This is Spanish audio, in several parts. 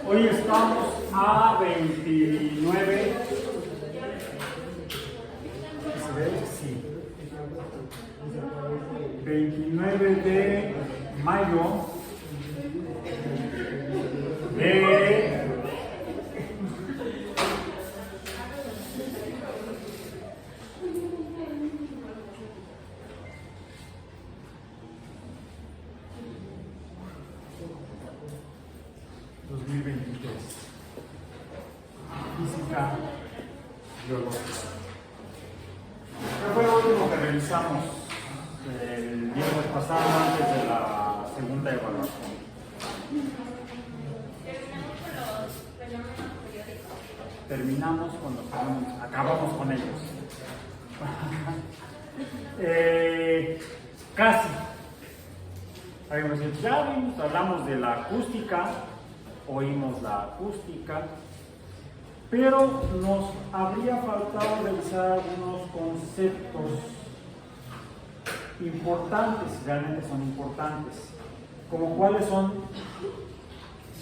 Hoy estamos a 29. ¿Se ve? Sí. 29 de mayo de 2023. Física biológica. ¿Qué fue lo último que revisamos el viernes pasado antes de la segunda evaluación? Terminamos con los fenómenos, acabamos con ellos. Casi. Ya vimos, hablamos de la acústica, oímos la acústica, pero nos habría faltado revisar algunos conceptos importantes, realmente son importantes, como cuáles son.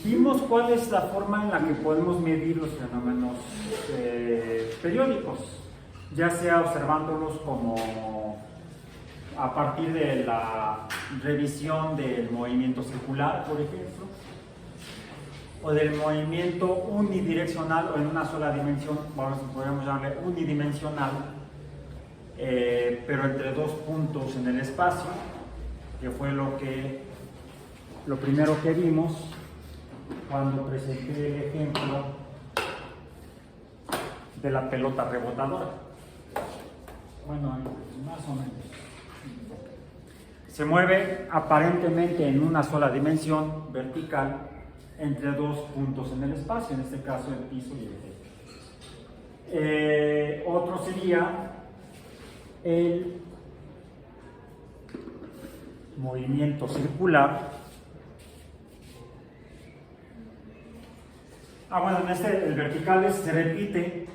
Vimos cuál es la forma en la que podemos medir los fenómenos periódicos, ya sea observándolos como a partir de la revisión del movimiento circular, por ejemplo, o del movimiento unidireccional o en una sola dimensión, ahora podríamos llamarle unidimensional, pero entre dos puntos en el espacio, que fue lo primero que vimos cuando presenté el ejemplo de la pelota rebotadora. Bueno, más o menos. Se mueve aparentemente en una sola dimensión vertical entre dos puntos en el espacio, en este caso el piso y el techo. Otro sería el movimiento circular. Bueno, en el vertical se repite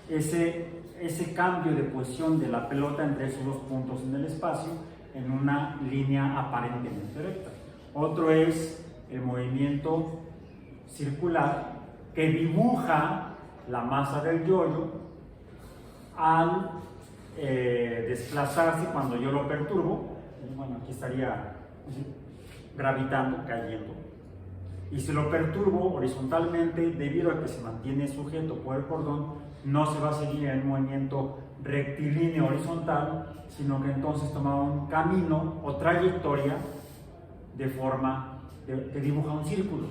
ese cambio de posición de la pelota entre esos dos puntos en el espacio en una línea aparentemente recta. Otro es el movimiento circular que dibuja la masa del yoyo al desplazarse cuando yo lo perturbo. Bueno, aquí estaría gravitando, cayendo. Y si lo perturbo horizontalmente, debido a que se mantiene sujeto por el cordón, no se va a seguir en el movimiento rectilíneo horizontal, sino que entonces toma un camino o trayectoria de forma que dibuja un círculo.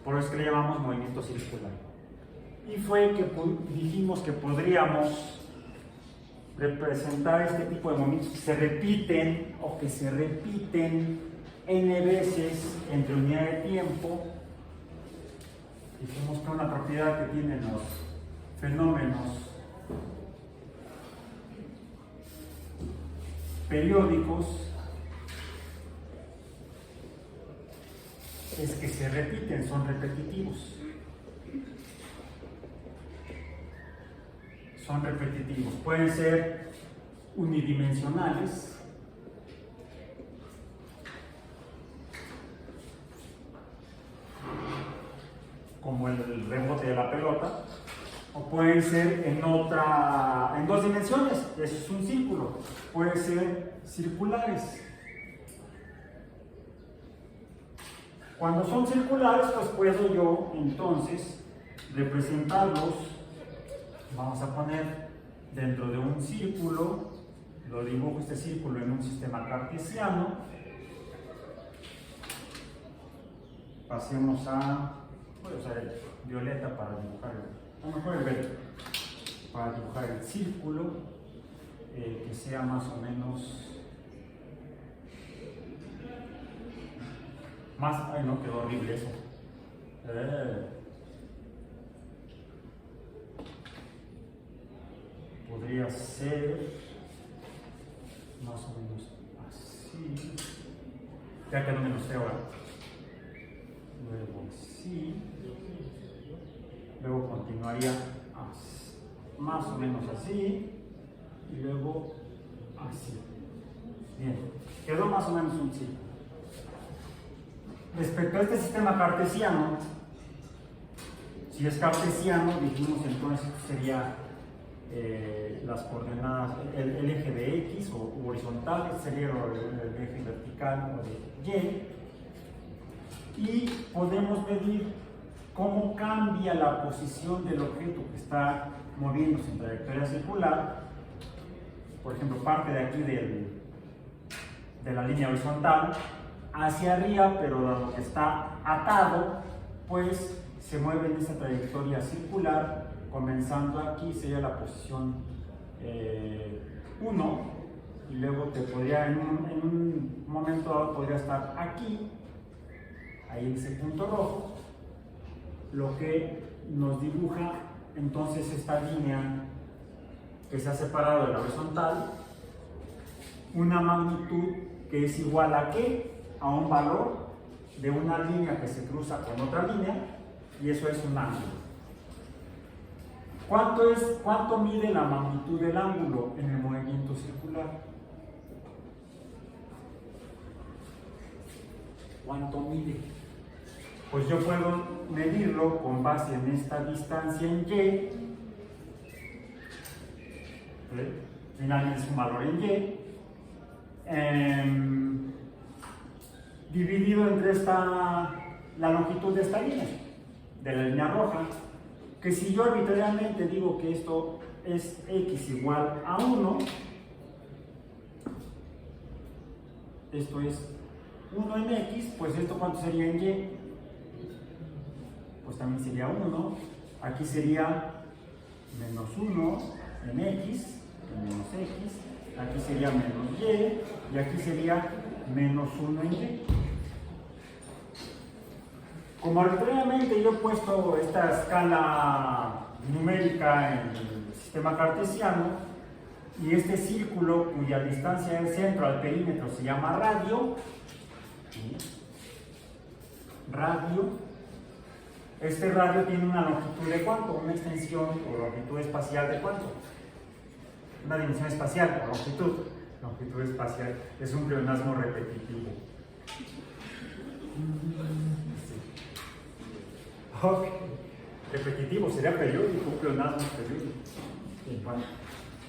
Por eso es que le llamamos movimiento circular. Y fue que dijimos que podríamos representar este tipo de movimientos que se repiten o que se repiten n veces entre unidad de tiempo. Dijimos que una propiedad que tienen los fenómenos periódicos es que se repiten, son repetitivos. Son repetitivos. Pueden ser unidimensionales, como el rebote de la pelota, o pueden ser en dos dimensiones, eso es un círculo, pueden ser circulares. Cuando son circulares, pues puedo yo entonces representarlos, vamos a poner dentro de un círculo, lo dibujo este círculo en un sistema cartesiano, pasemos voy a usar el violeta para dibujar el verde, para dibujar el círculo, que sea más o menos ay no, quedó horrible eso. Podría ser más o menos así, ya quedó menos feo ahora. Luego así, luego continuaría así, más o menos así, y luego así. Bien, quedó más o menos un círculo. Respecto a este sistema cartesiano, Si es cartesiano, dijimos entonces sería las coordenadas, el eje de X o horizontal, sería el eje vertical o de Y. Y podemos medir cómo cambia la posición del objeto que está moviéndose en trayectoria circular. Por ejemplo, parte de aquí de la línea horizontal hacia arriba, pero dado que está atado, pues se mueve en esa trayectoria circular, comenzando aquí sería la posición 1, y luego te podría, en un momento dado, podría estar aquí, ahí en ese punto rojo, lo que nos dibuja entonces esta línea que se ha separado de la horizontal, una magnitud que es igual a ¿qué? A un valor de una línea que se cruza con otra línea, y eso es un ángulo. ¿Cuánto mide la magnitud del ángulo en el movimiento circular? ¿Cuánto mide? Pues yo puedo medirlo con base en esta distancia en Y, finalmente es un valor en Y, dividido entre la longitud de esta línea, de la línea roja, que si yo arbitrariamente digo que esto es X igual a 1, esto es 1 en X, pues esto ¿cuánto sería en Y? Pues también sería 1, aquí sería menos 1 en X, menos X, aquí sería menos Y, y aquí sería menos 1 en Y. Como arbitrariamente yo he puesto esta escala numérica en el sistema cartesiano, y este círculo cuya distancia del centro al perímetro se llama radio, este radio tiene una longitud de ¿cuánto? Una extensión o longitud espacial de ¿cuánto? Una dimensión espacial o longitud espacial, es un pleonasmo repetitivo. Ok, repetitivo, sería periódico, un pleonasmo periódico.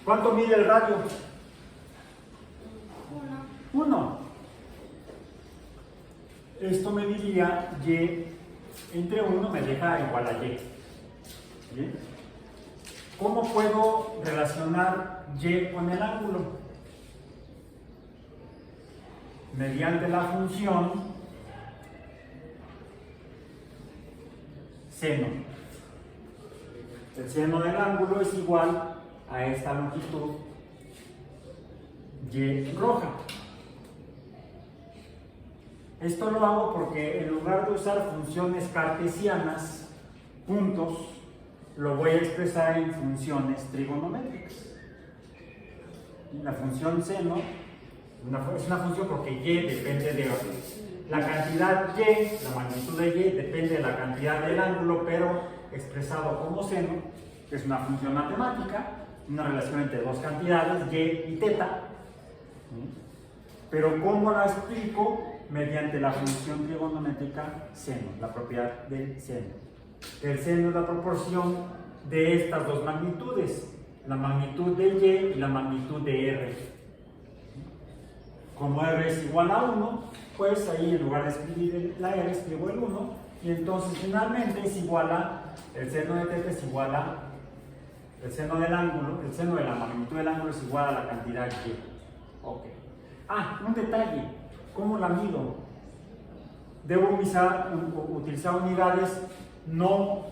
¿Cuánto mide el radio? 1. Esto me diría Y entre 1 me deja igual a Y. ¿Bien? ¿Cómo puedo relacionar Y con el ángulo? Mediante la función seno. El seno del ángulo es igual a esta longitud Y roja. Esto lo hago porque en lugar de usar funciones cartesianas, puntos, lo voy a expresar en funciones trigonométricas. La función seno es una función porque Y depende de la cantidad Y, la magnitud de Y depende de la cantidad del ángulo, pero expresado como seno, que es una función matemática, una relación entre dos cantidades, Y y teta. Pero ¿cómo la explico? Mediante la función trigonométrica seno, la propiedad del seno. El seno es la proporción de estas dos magnitudes, la magnitud de Y y la magnitud de R. Como R es igual a 1, pues ahí en lugar de escribir la R escribo el 1, y entonces finalmente es igual a, el seno de θ es igual a, el seno del ángulo, el seno de la magnitud del ángulo es igual a la cantidad Y. Ok. Un detalle, ¿cómo la mido? Debo utilizar unidades no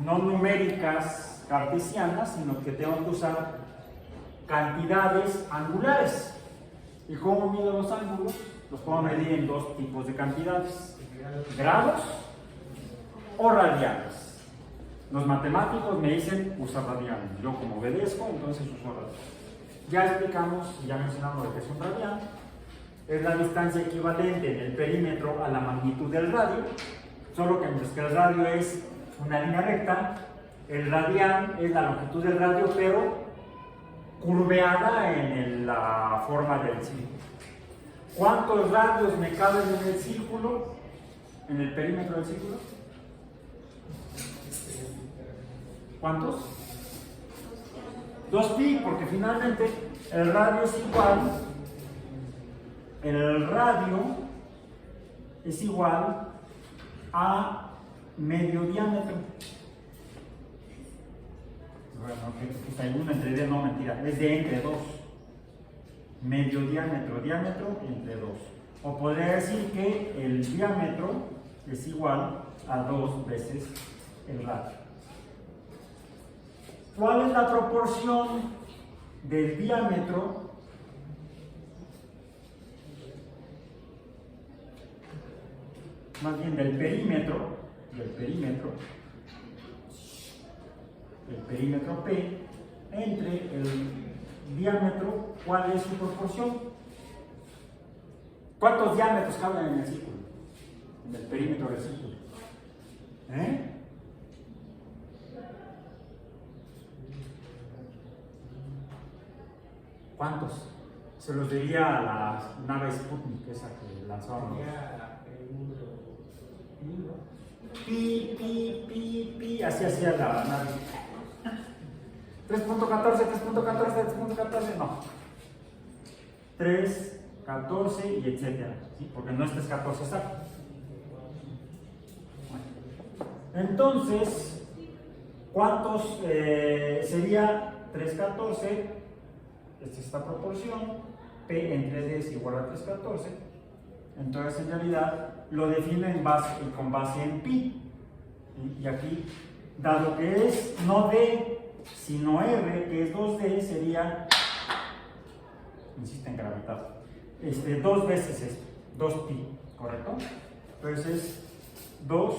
numéricas cartesianas, sino que tengo que usar cantidades angulares. ¿Y cómo mido los ángulos? Los puedo medir en dos tipos de cantidades: grados o radianes. Los matemáticos me dicen usa radianes, yo como obedezco, entonces uso radianes. Ya explicamos, ya mencionamos lo que es un radian. Es la distancia equivalente en el perímetro a la magnitud del radio, solo que mientras que el radio es una línea recta, el radian es la longitud del radio, pero curveada en la forma del círculo. ¿Cuántos radios me caben en el círculo? ¿En el perímetro del círculo? ¿Cuántos? 2pi, porque finalmente el radio es igual a medio diámetro. Bueno, que está en 1 entre d, no, mentira, es de entre 2. Medio diámetro, diámetro entre 2. O podría decir que el diámetro es igual a 2 veces el radio. ¿Cuál es la proporción del diámetro más bien del perímetro P entre el diámetro? ¿Cuál es su proporción? ¿Cuántos diámetros caben en el círculo? En el perímetro del círculo. ¿Cuántos? Se los diría a la nave Sputnik, esa que lanzaron. Pi, así hacía la nave. 3.14, no. 3, 14 y etcétera, ¿sí? Porque no es 314 exacto. Entonces, ¿cuántos sería 314? Esta es esta proporción, P entre D es igual a 314. Entonces, en realidad, lo defino con base en pi. Y aquí, dado que es no D, sino R, que es 2D, sería, insiste en gravedad, 2 veces esto, 2pi, ¿correcto? Entonces, 2pi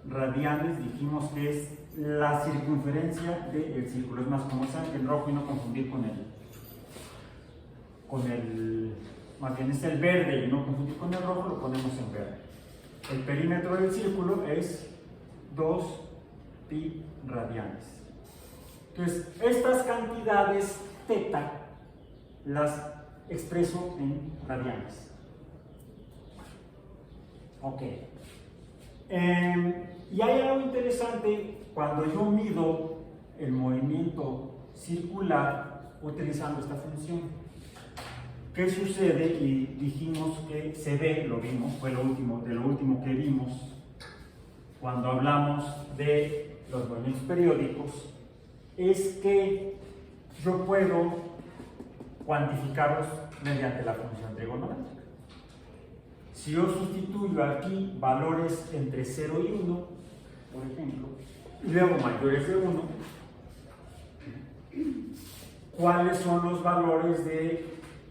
radianes, dijimos que es la circunferencia del círculo. Es más, como saben, en rojo y no confundir más bien es el verde y no confundir con el rojo, lo ponemos en verde. El perímetro del círculo es 2pi radianes. Entonces, estas cantidades teta las expreso en radianes. Ok. Y hay algo interesante cuando yo mido el movimiento circular utilizando esta función. ¿Qué sucede? Y dijimos que se ve, lo vimos, fue lo último que vimos cuando hablamos de los movimientos periódicos, es que yo puedo cuantificarlos mediante la función trigonométrica. Si yo sustituyo aquí valores entre 0 y 1, por ejemplo, y luego mayores de 1, ¿cuáles son los valores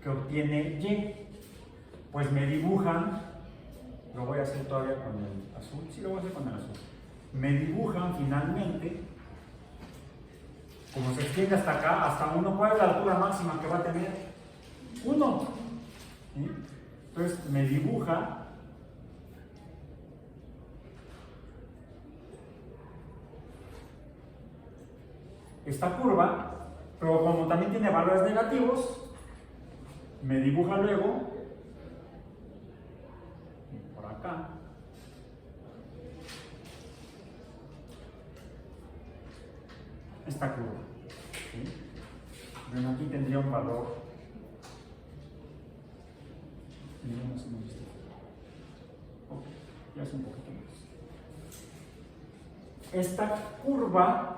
que obtiene Y? Pues me dibujan, lo voy a hacer todavía con el azul, sí lo voy a hacer con el azul, me dibujan finalmente, como se extiende hasta acá, hasta 1, ¿cuál es la altura máxima que va a tener? 1. ¿Sí? Entonces me dibuja esta curva, pero como también tiene valores negativos, me dibuja luego por acá esta curva. ¿Sí? Bueno, aquí tendría un valor. Ya es un poquito más. Esta curva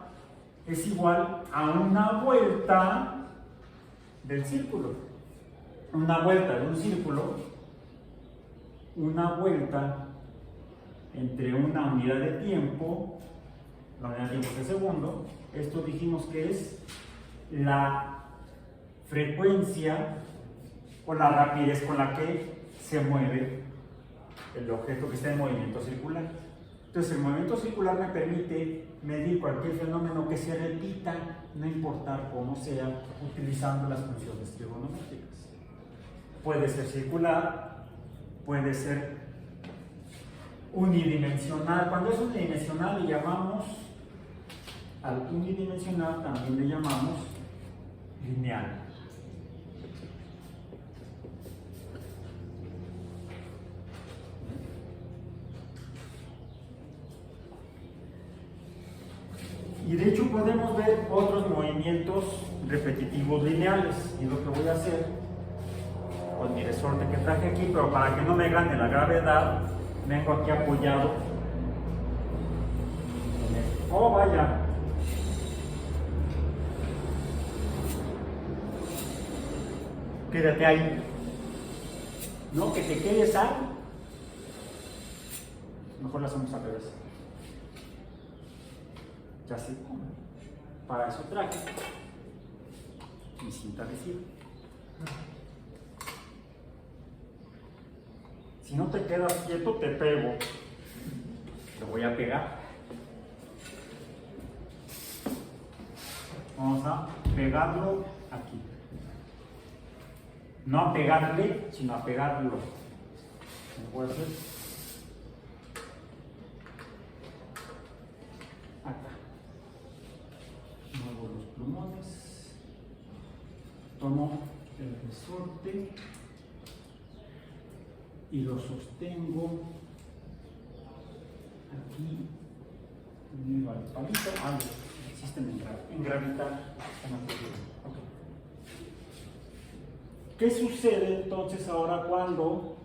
es igual a una vuelta del círculo. Una vuelta de un círculo, una vuelta entre una unidad de tiempo, la unidad de tiempo es el segundo. Esto dijimos que es la frecuencia o la rapidez con la que se mueve el objeto que está en movimiento circular. Entonces, el movimiento circular me permite medir cualquier fenómeno que se repita, no importar cómo sea, utilizando las funciones trigonométricas. Puede ser circular, puede ser unidimensional. Cuando es unidimensional le llamamos, al unidimensional también le llamamos lineal. podemos ver otros movimientos repetitivos lineales. Y lo que voy a hacer con mi resorte que traje aquí, pero para que no me gane la gravedad, vengo aquí apoyado en esto. Oh, vaya. Quédate ahí. No, que te quedes ahí. Mejor lo hacemos al revés. Ya sé cómo. Para eso traje mi cinta adhesiva. Si no te quedas quieto, te pego. Te voy a pegar. Vamos a pegarlo aquí. No a pegarle, sino a pegarlo. ¿Cómo puedo hacer? Acá. Muevo los plumones. Tomo el resorte y lo sostengo aquí, unido al palito. Ah, existen en gravitar. Okay. ¿Qué sucede entonces ahora cuando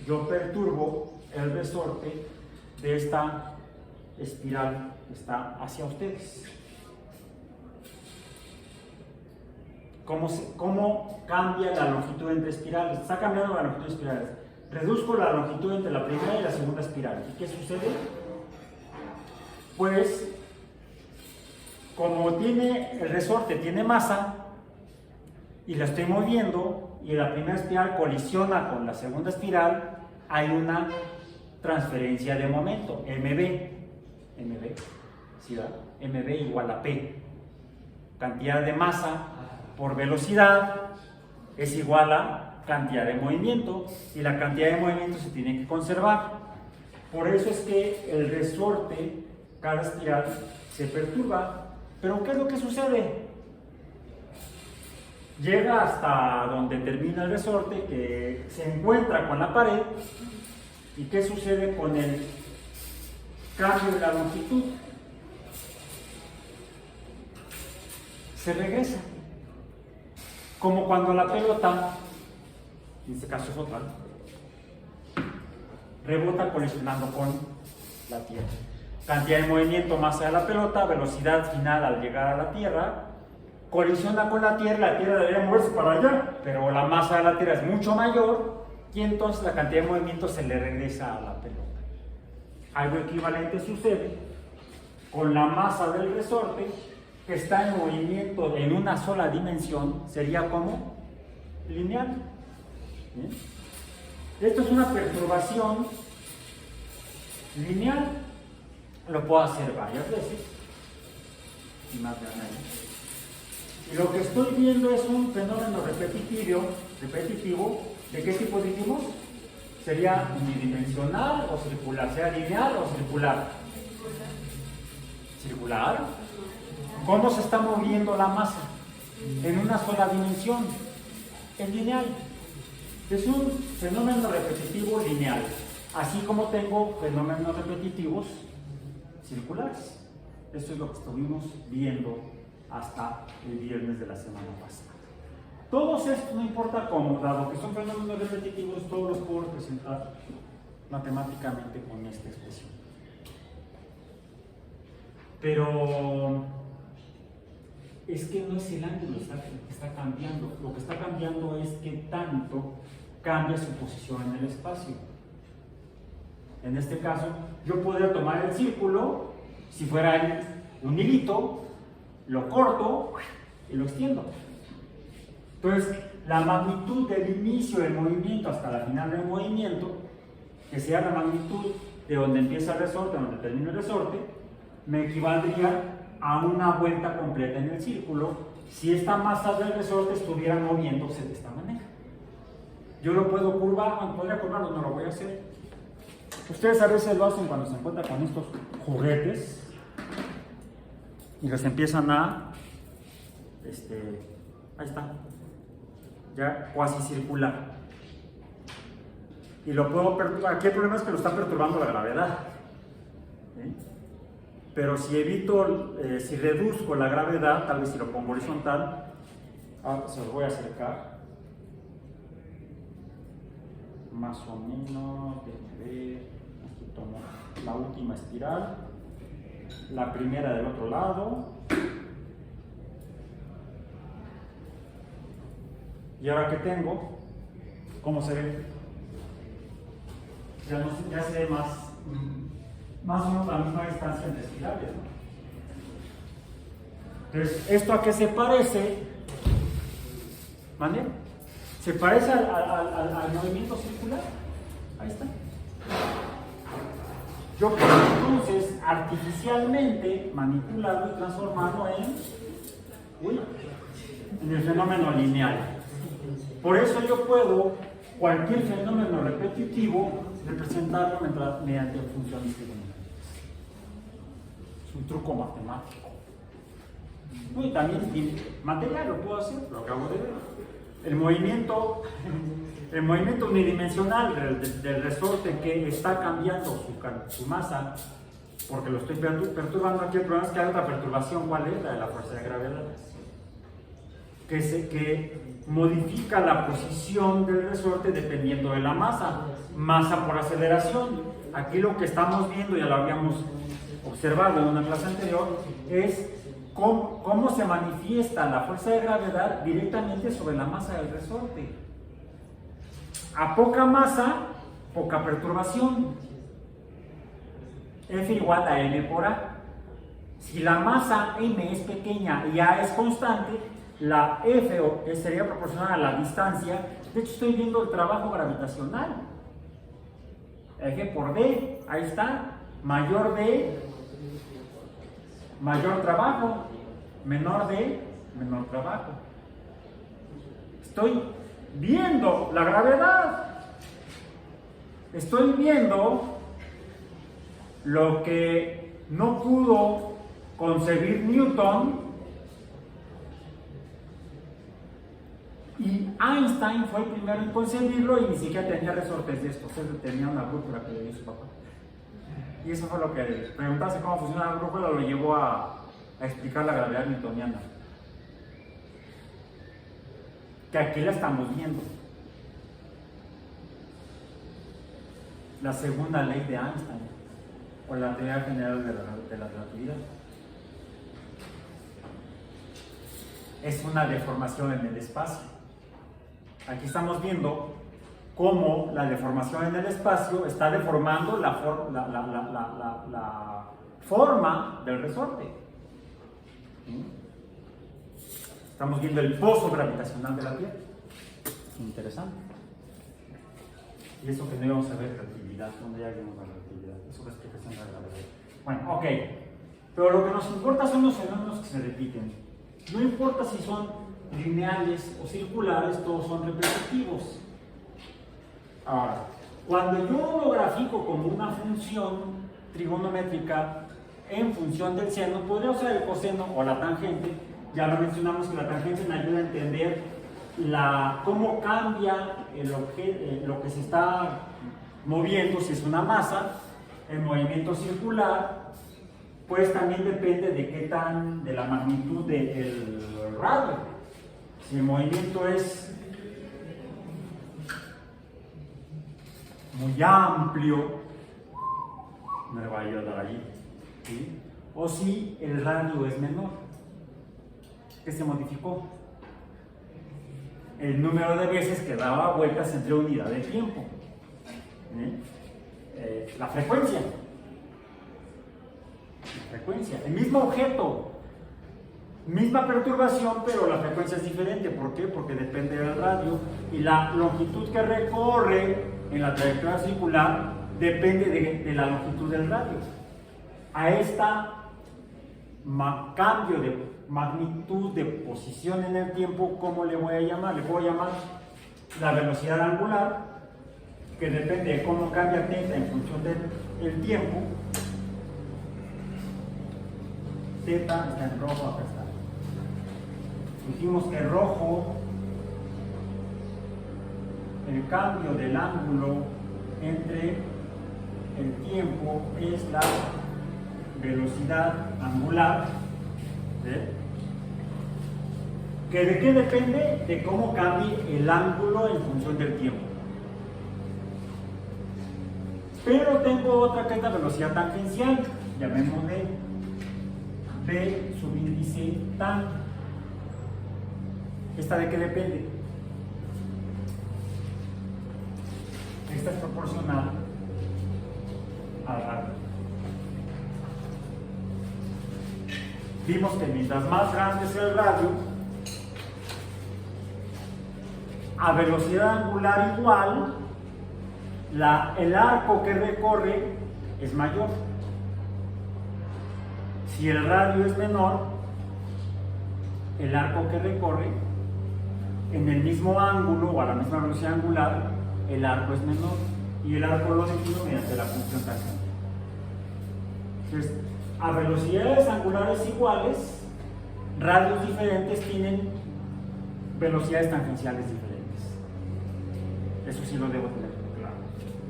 yo perturbo el resorte de esta espiral que está hacia ustedes? ¿Cómo cambia la longitud entre espirales? Está cambiando la longitud de espirales. Reduzco la longitud entre la primera y la segunda espiral. ¿Y qué sucede? Pues, como el resorte tiene masa y la estoy moviendo y la primera espiral colisiona con la segunda espiral, hay una transferencia de momento, MB, ¿sí, verdad? MB igual a P. Cantidad de masa por velocidad es igual a cantidad de movimiento, y la cantidad de movimiento se tiene que conservar. Por eso es que el resorte, cada espiral, se perturba. Pero ¿qué es lo que sucede? Llega hasta donde termina el resorte, que se encuentra con la pared. ¿Y qué sucede con el cambio de la longitud? Se regresa. Como cuando la pelota, en este caso es otra, rebota colisionando con la Tierra. Cantidad de movimiento, masa de la pelota, velocidad final al llegar a la Tierra, colisiona con la Tierra debería moverse para allá, pero la masa de la Tierra es mucho mayor y entonces la cantidad de movimiento se le regresa a la pelota. Algo equivalente sucede con la masa del resorte, que está en movimiento en una sola dimensión, sería como lineal. ¿Bien? Esto es una perturbación lineal. Lo puedo hacer varias veces y más de una vez. Y lo que estoy viendo es un fenómeno repetitivo. ¿De qué tipo dijimos? ¿Sería unidimensional o circular? ¿Sería lineal o circular? ¿Circular? ¿Cómo se está moviendo la masa? En una sola dimensión. Es lineal. Es un fenómeno repetitivo lineal. Así como tengo fenómenos repetitivos circulares. Esto es lo que estuvimos viendo hasta el viernes de la semana pasada. Todos estos, no importa cómo, dado que son fenómenos repetitivos, todos los puedo representar matemáticamente con esta expresión. Pero es que no es el ángulo que está cambiando. Lo que está cambiando es que tanto cambia su posición en el espacio. En este caso, yo podría tomar el círculo, si fuera un hilito, lo corto y lo extiendo. Entonces, la magnitud del inicio del movimiento hasta la final del movimiento, que sea la magnitud de donde empieza el resorte a donde termina el resorte, me equivaldría a una vuelta completa en el círculo si esta masa del resorte estuviera moviéndose de esta manera. Yo lo puedo curvar, podría curvarlo, no lo voy a hacer. Ustedes a veces lo hacen cuando se encuentran con estos juguetes y los empiezan a, ahí está, ya cuasi circular. Y lo puedo perturbar. Aquí el problema es que lo está perturbando la gravedad. ¿Sí? pero si evito, si reduzco la gravedad, tal vez si lo pongo horizontal, se los voy a acercar, más o menos, déjenme ver, aquí tomo la última espiral, la primera del otro lado, y ahora que tengo, ¿cómo se ve? Ya se ve más o menos la misma distancia entre espirales, ¿no? Entonces, ¿esto a qué se parece? ¿Vale? Se parece al movimiento circular. Ahí está. Yo puedo entonces artificialmente manipularlo y transformarlo en el fenómeno lineal. Por eso yo puedo cualquier fenómeno repetitivo representarlo mediante funciones trigonométricas. Es un truco matemático. Y también material lo puedo hacer, lo acabo de ver. El movimiento unidimensional del resorte que está cambiando su masa, porque lo estoy perturbando aquí, el problema es que hay otra perturbación. ¿Cuál es? La de la fuerza de gravedad, que modifica la posición del resorte dependiendo de la masa por aceleración. Aquí lo que estamos viendo, ya lo habíamos observado en una clase anterior, es cómo se manifiesta la fuerza de gravedad directamente sobre la masa del resorte. A poca masa, poca perturbación. F igual a m por a. Si la masa m es pequeña y a es constante, la F sería proporcional a la distancia. De hecho, estoy viendo el trabajo gravitacional. F por D, ahí está. Mayor D, mayor trabajo. Menor D, menor trabajo. Estoy viendo la gravedad. Estoy viendo lo que no pudo concebir Newton. Y Einstein fue el primero en concebirlo y ni siquiera tenía resortes de estos, él tenía una brújula que le dio su papá. Y eso fue lo que preguntarse cómo funciona la brújula lo llevó a explicar la gravedad newtoniana. Que aquí la estamos viendo. La segunda ley de Einstein, o la teoría general de la relatividad. Es una deformación en el espacio. Aquí estamos viendo cómo la deformación en el espacio está deformando la forma del resorte. Estamos viendo el pozo gravitacional de la Tierra. Interesante. Y eso que no íbamos a ver relatividad, donde ya vimos la relatividad, eso es la explicación de la gravedad. Bueno, ok. Pero lo que nos importa son los fenómenos que se repiten. No importa si son lineales o circulares, todos son repetitivos. Ahora, cuando yo lo grafico como una función trigonométrica en función del seno, podría usar el coseno o la tangente. Ya lo mencionamos que la tangente me ayuda a entender cómo cambia lo que se está moviendo, si es una masa. El movimiento circular, pues también depende de la magnitud del radio. Si el movimiento es muy amplio, me va a ayudar allí, ¿sí? O si el radio es menor, ¿qué se modificó? El número de veces que daba vueltas entre unidad de tiempo, la frecuencia, el mismo objeto, misma perturbación, pero la frecuencia es diferente. ¿Por qué? Porque depende del radio y la longitud que recorre en la trayectoria circular depende de la longitud del radio. A esta cambio de magnitud de posición en el tiempo, ¿cómo le voy a llamar? Le puedo llamar la velocidad angular, que depende de cómo cambia θ en función del tiempo. θ está en rojo, acá está. Dijimos que rojo, el cambio del ángulo entre el tiempo es la velocidad angular, que de qué depende, de cómo cambie el ángulo en función del tiempo. Pero tengo otra que es la velocidad tangencial, llamémosle B subíndice tan. ¿Esta de qué depende? Esta es proporcional al radio. Vimos que mientras más grande sea el radio, a velocidad angular igual, el arco que recorre es mayor. Si el radio es menor, el arco que recorre en el mismo ángulo o a la misma velocidad angular, el arco es menor, y el arco lo defino mediante la función tangente. Entonces, a velocidades angulares iguales, radios diferentes tienen velocidades tangenciales diferentes. Eso sí lo debo tener claro.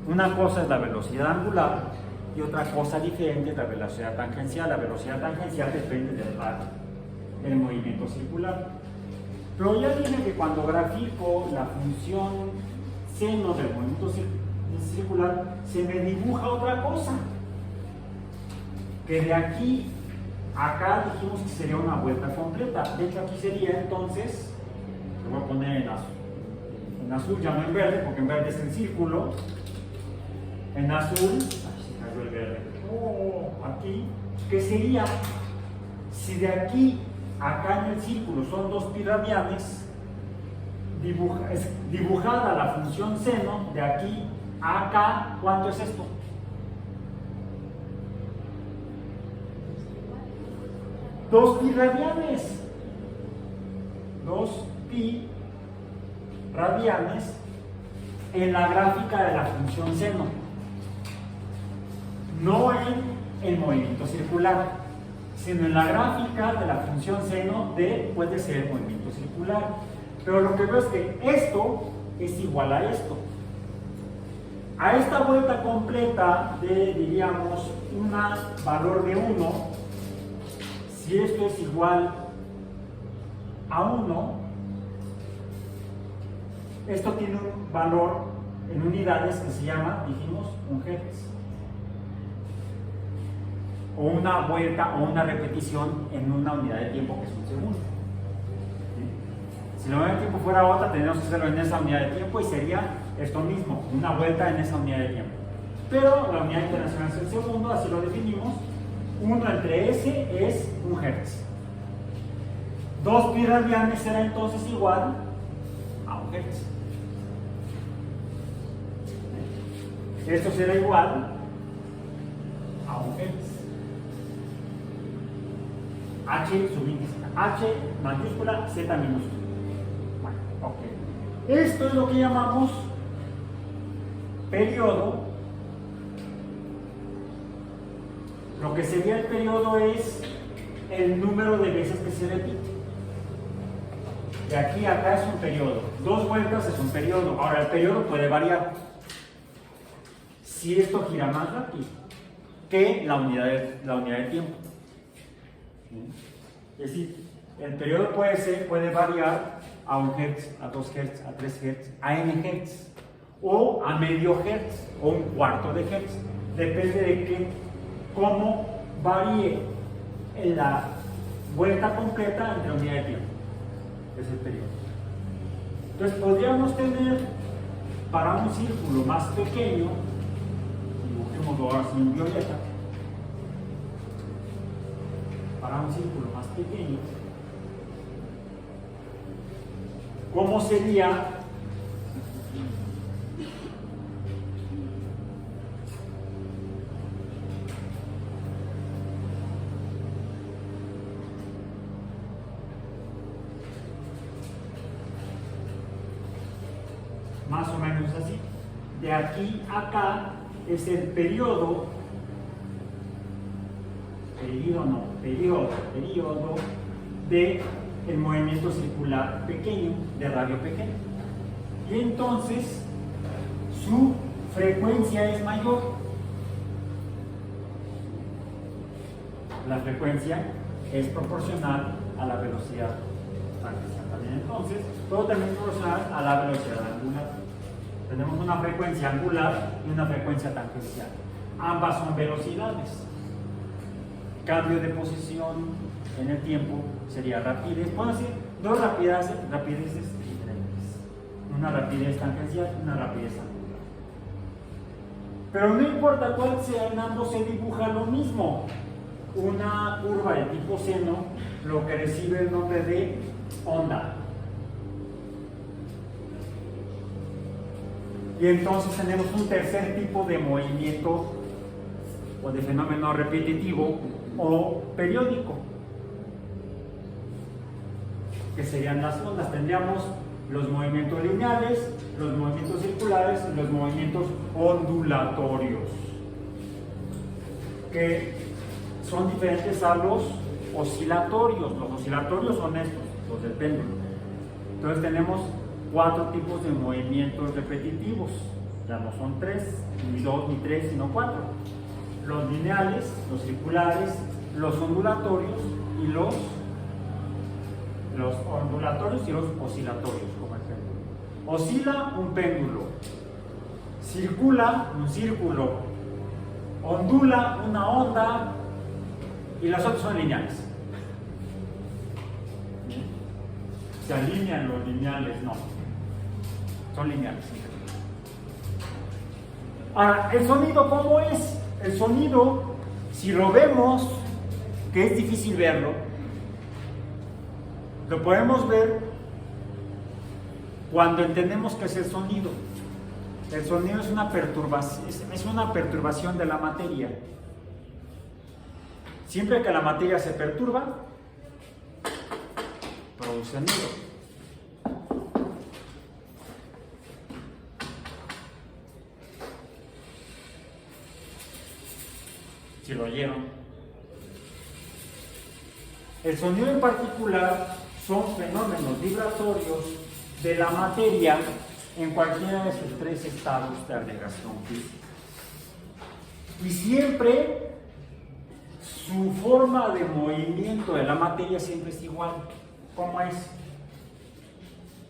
Una cosa es la velocidad angular y otra cosa diferente es la velocidad tangencial. La velocidad tangencial depende del radio, del movimiento circular. Pero ya dije que cuando grafico la función seno del movimiento circular, se me dibuja otra cosa. Que de aquí a acá dijimos que sería una vuelta completa. De hecho, aquí sería entonces, lo voy a poner en azul, ya no en verde, porque en verde es el círculo. En azul, ay, se cayó el verde. Aquí, ¿qué sería? Si de aquí a acá en el círculo son 2 pi radianes, dibujada la función seno, de aquí a acá, ¿cuánto es esto? 2 pi radianes. 2 pi radianes en la gráfica de la función seno, no en el movimiento circular, sino en la gráfica de la función seno de, puede ser el movimiento circular. Pero lo que veo es que esto es igual a esto. A esta vuelta completa de, diríamos, un valor de 1, si esto es igual a 1, esto tiene un valor en unidades que se llama, dijimos, 1 Hz. O una vuelta o una repetición en una unidad de tiempo, que es un segundo. ¿Sí? Si la unidad de tiempo fuera otra, tendríamos que hacerlo en esa unidad de tiempo y sería esto mismo, una vuelta en esa unidad de tiempo. Pero la unidad internacional es el segundo, así lo definimos. 1 entre S es 1 Hz. 2 pi radianes será entonces igual a 1 Hz. Esto será igual a 1 Hz. H subíndice, H mayúscula, Z minúscula. Bueno, ok. Esto es lo que llamamos periodo. Lo que sería el periodo es el número de veces que se repite. De aquí a acá es un periodo. 2 vueltas es un periodo. Ahora, el periodo puede variar. Si esto gira más rápido que la unidad de tiempo. Es decir, el periodo puede variar a 1 Hz, a 2 Hz, a 3 Hz, a n Hz, o a medio Hz, o 1/4 de Hz. Depende de cómo varíe en la vuelta completa entre unidad de tiempo. Es el periodo. Entonces podríamos tener para un círculo más pequeño, dibujémoslo ahora en violeta, para un círculo más pequeño, ¿cómo sería más o menos así? De aquí a acá es el periodo de el movimiento circular pequeño, de radio pequeño. Y entonces su frecuencia es mayor. La frecuencia es proporcional a la velocidad tangencial también. Entonces, todo también es proporcional a la velocidad angular. Tenemos una frecuencia angular y una frecuencia tangencial. Ambas son velocidades. Cambio de posición en el tiempo sería rapidez. Puedo decir dos rapideces diferentes. Una rapidez tangencial y una rapidez angular. Pero no importa cuál sea, en ambos se dibuja lo mismo. Una curva de tipo seno, lo que recibe el nombre de onda. Y entonces tenemos un tercer tipo de movimiento o de fenómeno repetitivo o periódico, que serían las ondas. Tendríamos los movimientos lineales, los movimientos circulares y los movimientos ondulatorios, que son diferentes a los oscilatorios. Los oscilatorios son estos, los del péndulo. Entonces tenemos 4 tipos de movimientos repetitivos. Ya no son 3, ni 2, ni 3, sino 4. Los lineales, los circulares, los ondulatorios y los ondulatorios y los oscilatorios, como ejemplo. Oscila un péndulo, circula un círculo, ondula una onda y las otras son lineales. Se alinean los lineales, no. Son lineales. Ahora, ¿el sonido cómo es? El sonido, si lo vemos, que es difícil verlo, lo podemos ver cuando entendemos qué es el sonido. El sonido es una perturbación de la materia. Siempre que la materia se perturba, produce sonido. Si lo oyeron. El sonido en particular son fenómenos vibratorios de la materia en cualquiera de sus 3 estados de agregación física. Y siempre su forma de movimiento de la materia siempre es igual. ¿Cómo es?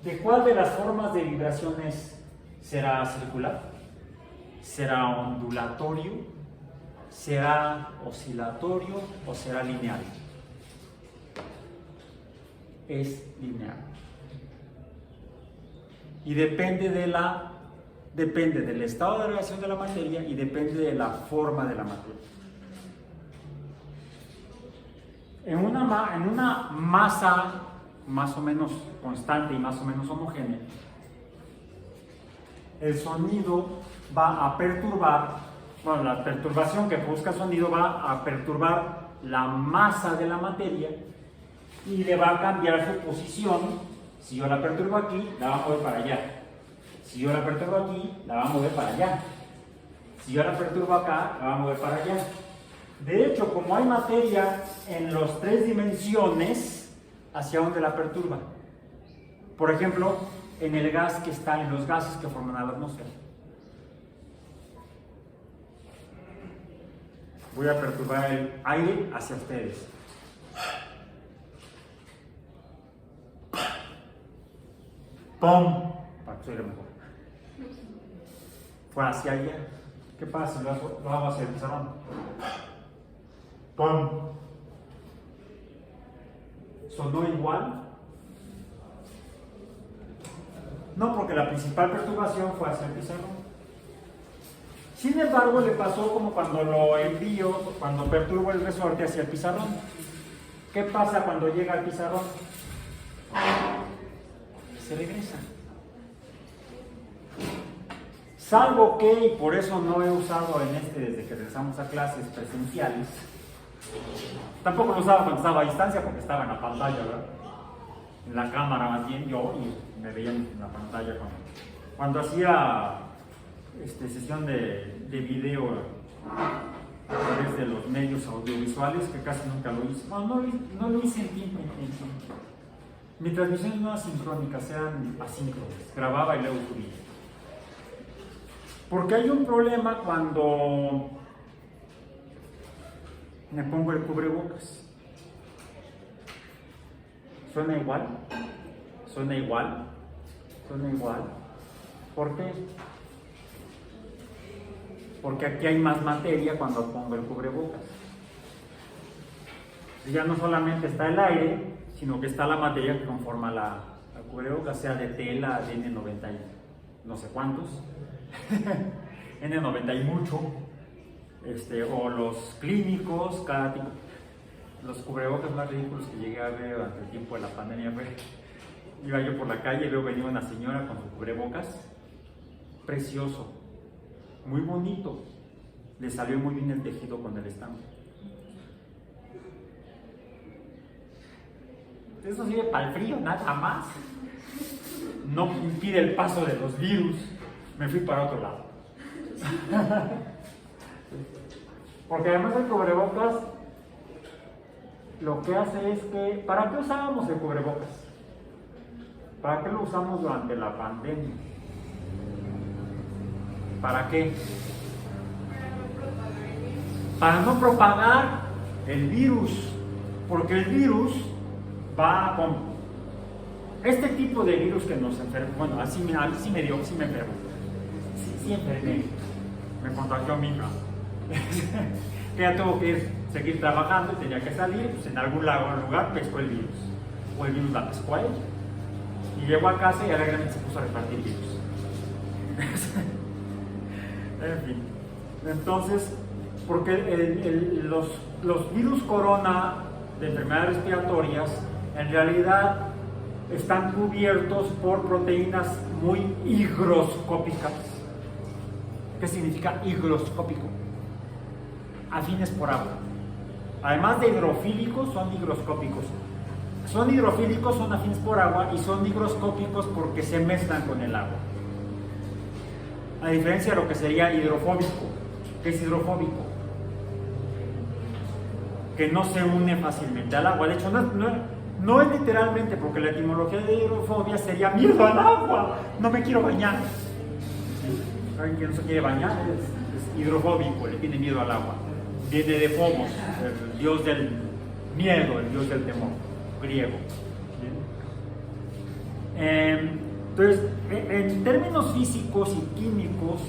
¿De cuál de las formas de vibraciones será circular? ¿Será ondulatorio? ¿Será oscilatorio o será lineal? Es lineal. Y depende del estado de agregación de la materia y depende de la forma de la materia. En una masa más o menos constante y más o menos homogénea, el sonido va a perturbar. Bueno, la perturbación que busca el sonido va a perturbar la masa de la materia y le va a cambiar su posición. Si yo la perturbo aquí, la va a mover para allá. Si yo la perturbo aquí, la va a mover para allá. Si yo la perturbo acá, la va a mover para allá. De hecho, como hay materia en las 3 dimensiones, ¿hacia dónde la perturba? Por ejemplo, en el gas que está en los gases que forman la atmósfera. Voy a perturbar el aire hacia ustedes. ¡Pum! Para que se oiga mejor. Fue hacia allá. ¿Qué pasa si lo hago hacia el pizarrón? ¡Pum! ¿Sonó igual? No, porque la principal perturbación fue hacia el pizarrón. Sin embargo, le pasó como cuando lo envío, cuando perturbo el resorte hacia el pizarrón. ¿Qué pasa cuando llega al pizarrón? Se regresa. Salvo que, y por eso no he usado desde que regresamos a clases presenciales, tampoco lo usaba cuando estaba a distancia porque estaba en la pantalla, ¿verdad? En la cámara más bien yo, y me veían en la pantalla cuando hacía sesión de video a través de los medios audiovisuales, que casi nunca lo hice. Bueno, no lo hice en tiempo. Mis transmisiones no eran sincrónicas, eran asíncronas. Grababa y luego subía. Porque hay un problema cuando me pongo el cubrebocas. ¿Suena igual? ¿Suena igual? ¿Suena igual? ¿Por qué? Porque aquí hay más materia cuando pongo el cubrebocas. Ya no solamente está el aire, sino que está la materia que conforma la cubrebocas, sea de tela, de N90 y no sé cuántos, N90 y mucho, o los clínicos, cada tipo. Los cubrebocas más ridículos que llegué a ver durante el tiempo de la pandemia fue, iba yo por la calle y veo venir una señora con su cubrebocas, precioso, muy bonito, le salió muy bien el tejido con el estambre. Eso sirve para el frío, nada más. No impide el paso de los virus. Me fui para otro lado. Porque además el cubrebocas lo que hace es que... ¿Para qué usábamos el cubrebocas? ¿Para qué lo usamos durante la pandemia? ¿Para qué? Para no propagar el virus. Porque el virus va con este tipo de virus que nos enferma. Bueno, a mí sí me dio, sí me enfermó. Sí enfermé. Me contagió a mi hija. Que ya tuvo que seguir trabajando y tenía que salir, pues en algún lugar pescó el virus. O el virus la pescó a ella. Y llegó a casa y alegremente se puso a repartir virus. En fin. Entonces, porque los virus corona de enfermedades respiratorias en realidad están cubiertos por proteínas muy higroscópicas. ¿Qué significa higroscópico? Afines por agua. Además de hidrofílicos, son higroscópicos. Son hidrofílicos, son afines por agua, y son higroscópicos porque se mezclan con el agua. A diferencia de lo que sería hidrofóbico. ¿Qué es hidrofóbico? Que no se une fácilmente al agua. De hecho, no es literalmente, porque la etimología de hidrofobia sería miedo al agua. No me quiero bañar. Alguien que no se quiere bañar es hidrofóbico, le tiene miedo al agua. Viene de Phobos, el dios del miedo, el dios del temor, griego. Entonces, en términos físicos y químicos,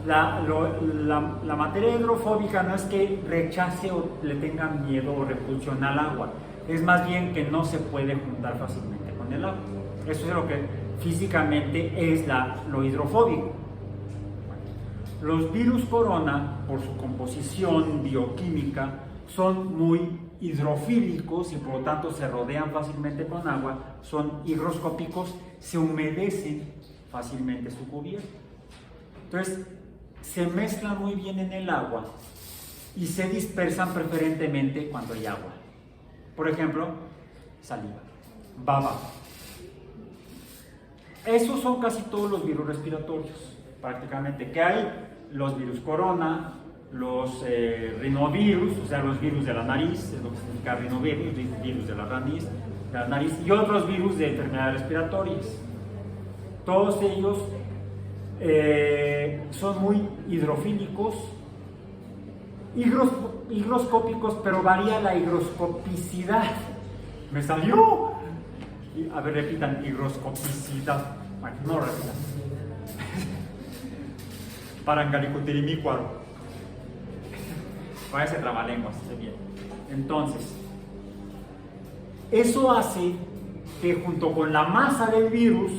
la materia hidrofóbica no es que rechace o le tenga miedo o repulsión al agua, es más bien que no se puede juntar fácilmente con el agua. Eso es lo que físicamente es lo hidrofóbico. Los virus corona, por su composición bioquímica, son muy hidrofílicos y por lo tanto se rodean fácilmente con agua, son higroscópicos, se humedecen fácilmente su cubierta. Entonces, se mezclan muy bien en el agua y se dispersan preferentemente cuando hay agua. Por ejemplo, saliva, baba. Esos son casi todos los virus respiratorios, prácticamente, que hay. Los virus corona, los rinovirus, o sea, los virus de la nariz, es lo que significa rinovirus, virus de la nariz, y otros virus de enfermedades respiratorias. Todos ellos son muy hidrofílicos, higroscópicos, pero varía la higroscopicidad. ¿Me salió? A ver, repitan, higroscopicidad. Bueno, no repitan. Parangalicutirimícuaro. Parece trabalenguas, esté bien. Entonces, eso hace que junto con la masa del virus,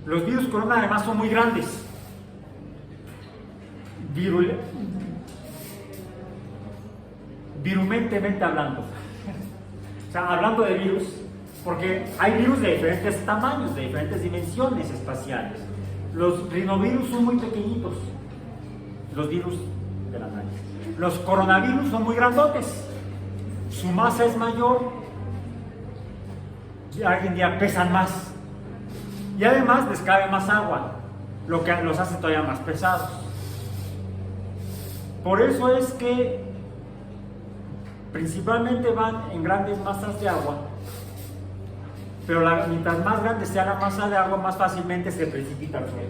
los virus corona además son muy grandes. Virumentemente hablando. O sea, hablando de virus, porque hay virus de diferentes tamaños, de diferentes dimensiones espaciales. Los rinovirus son muy pequeñitos, los virus de la nariz. Los coronavirus son muy grandotes, su masa es mayor, y alguien dirá pesan más. Y además les cabe más agua, lo que los hace todavía más pesados. Por eso es que principalmente van en grandes masas de agua, pero mientras más grande sea la masa de agua, más fácilmente se precipita al suelo.